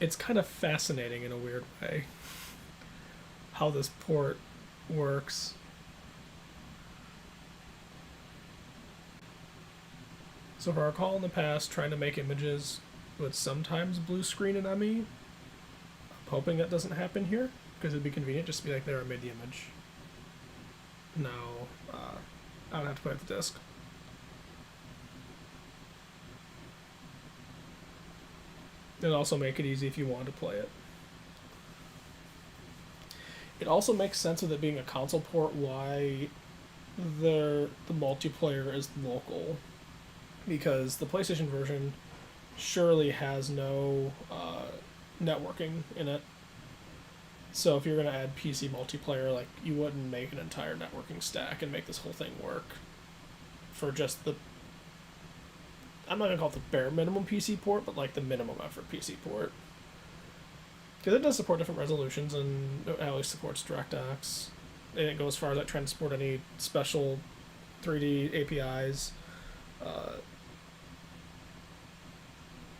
It's kind of fascinating in a weird way how this port works. So if I recall in the past, trying to make images would sometimes blue screen an ME. I'm hoping that doesn't happen here, because it'd be convenient just to be like, there, I made the image. Now, I don't have to put it at the disk. It'll also make it easy if you want to play it. It also makes sense with it being a console port why the multiplayer is local. Because the PlayStation version surely has no networking in it. So if you're going to add PC multiplayer, like, you wouldn't make an entire networking stack and make this whole thing work for just the... I'm not going to call it the bare minimum PC port, but like the minimum effort PC port. Because it does support different resolutions and it at least supports DirectX. And it goes as far as like trying to support any special 3D APIs.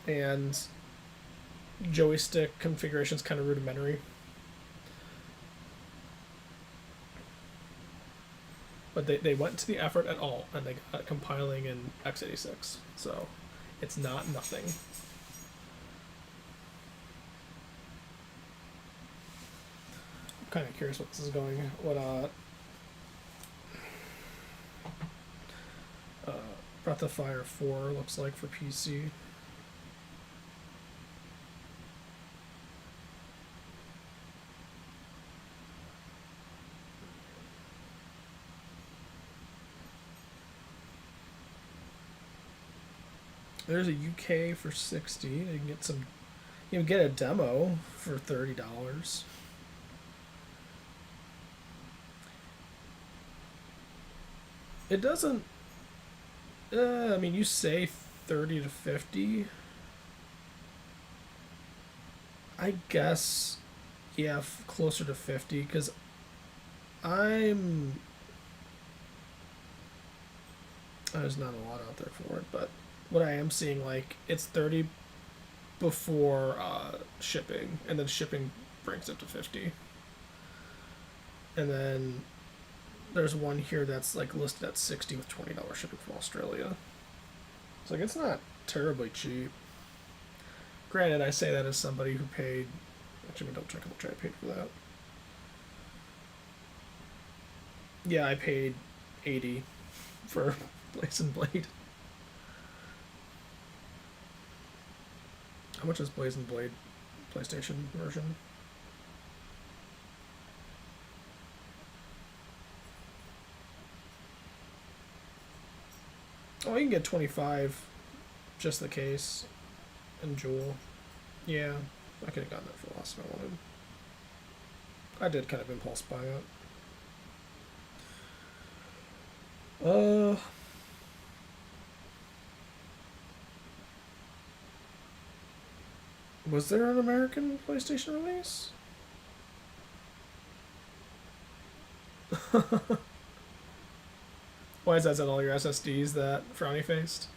And joystick configuration is kind of rudimentary. But they went to the effort at all, and they got compiling in x86. So it's not nothing. I'm kind of curious what this is going. What Breath of Fire 4 looks like for PC. There's a UK for $60. You can get some, get a demo for $30. It doesn't. I mean, you say 30 to 50. I guess, yeah, closer to 50 because I'm There's not a lot out there for it, but what I am seeing, like, it's 30 before shipping, and then shipping brings it to 50. And then there's one here that's like listed at 60 with $20 shipping from Australia. So like, it's not terribly cheap. Granted, I say that as somebody who paid. Actually, let me double check how much I paid for that. Yeah, I paid 80 for Blaze and Blade. How much is Blaze and Blade PlayStation version? Oh, you can get 25, just the case, and Jewel. Yeah, I could have gotten that for less if I wanted. I did kind of impulse buy it. Was there an American PlayStation release? Why is that all your SSDs that Frowny faced?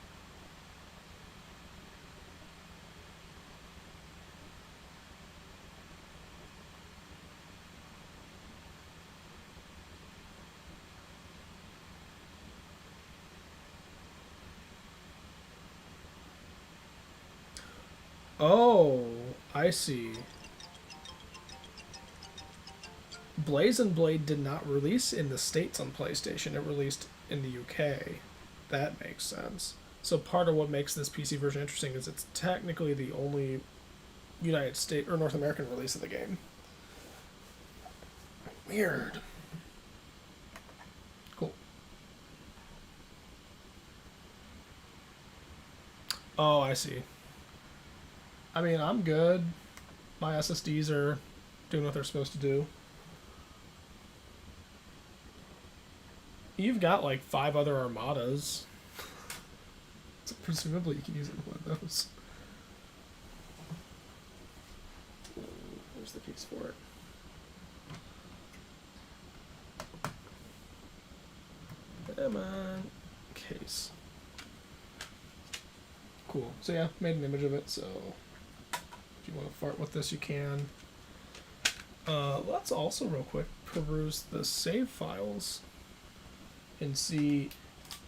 Oh, I see. Blaze and Blade did not release in the States on PlayStation. It released in the UK. That makes sense. So part of what makes this PC version interesting is it's technically the only United States or North American release of the game. Weird. Cool. Oh, I see. I mean, I'm good. My SSDs are doing what they're supposed to do. You've got like 5 other Armadas. So presumably you can use it in one of those. There's the case for it. Come on. Case. Cool. So yeah, made an image of it, so if you want to fart with this, you can. Let's also real quick peruse the save files and see,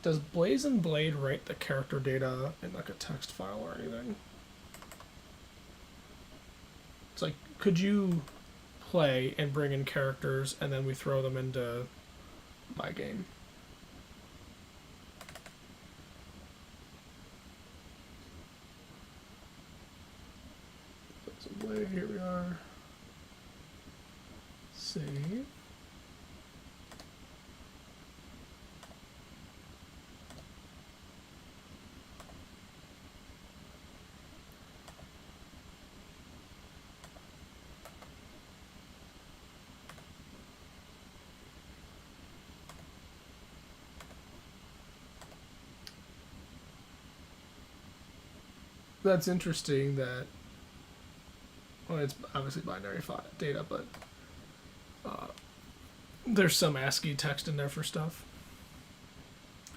does Blaze and Blade write the character data in like a text file or anything? It's like, could you play and bring in characters and then we throw them into my game? Blaze and Blade, here we are. Save. That's interesting that, well, it's obviously binary data, but there's some ASCII text in there for stuff.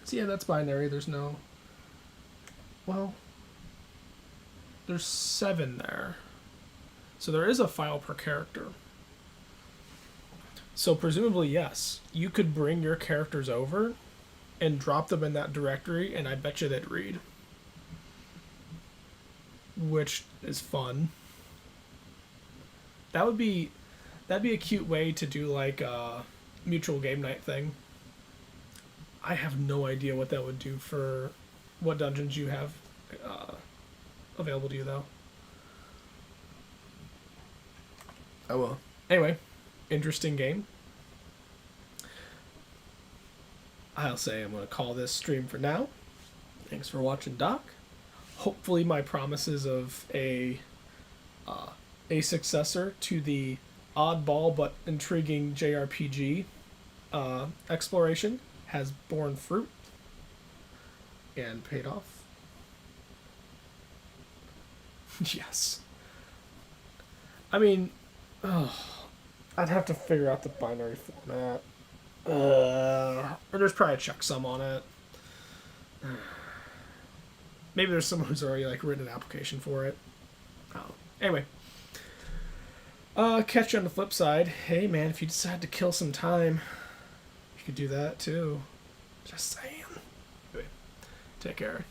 So yeah, that's binary. There's no, well, there's 7 there. So there is a file per character. So presumably, yes, you could bring your characters over and drop them in that directory, and I bet you they'd read. Which is fun. That'd be a cute way to do like a mutual game night thing. I have no idea what that would do for what dungeons you have available to you though. Oh well. Anyway, interesting game. I'll say I'm going to call this stream for now. Thanks for watching, Doc. Hopefully my promises of a successor to the oddball but intriguing JRPG exploration has borne fruit and paid off. Yes. I mean, I'd have to figure out the binary format. Or there's probably a checksum on it. Maybe there's someone who's already like written an application for it. Oh. Anyway. Catch you on the flip side. Hey man, if you decide to kill some time, you could do that too. Just saying. Anyway, take care.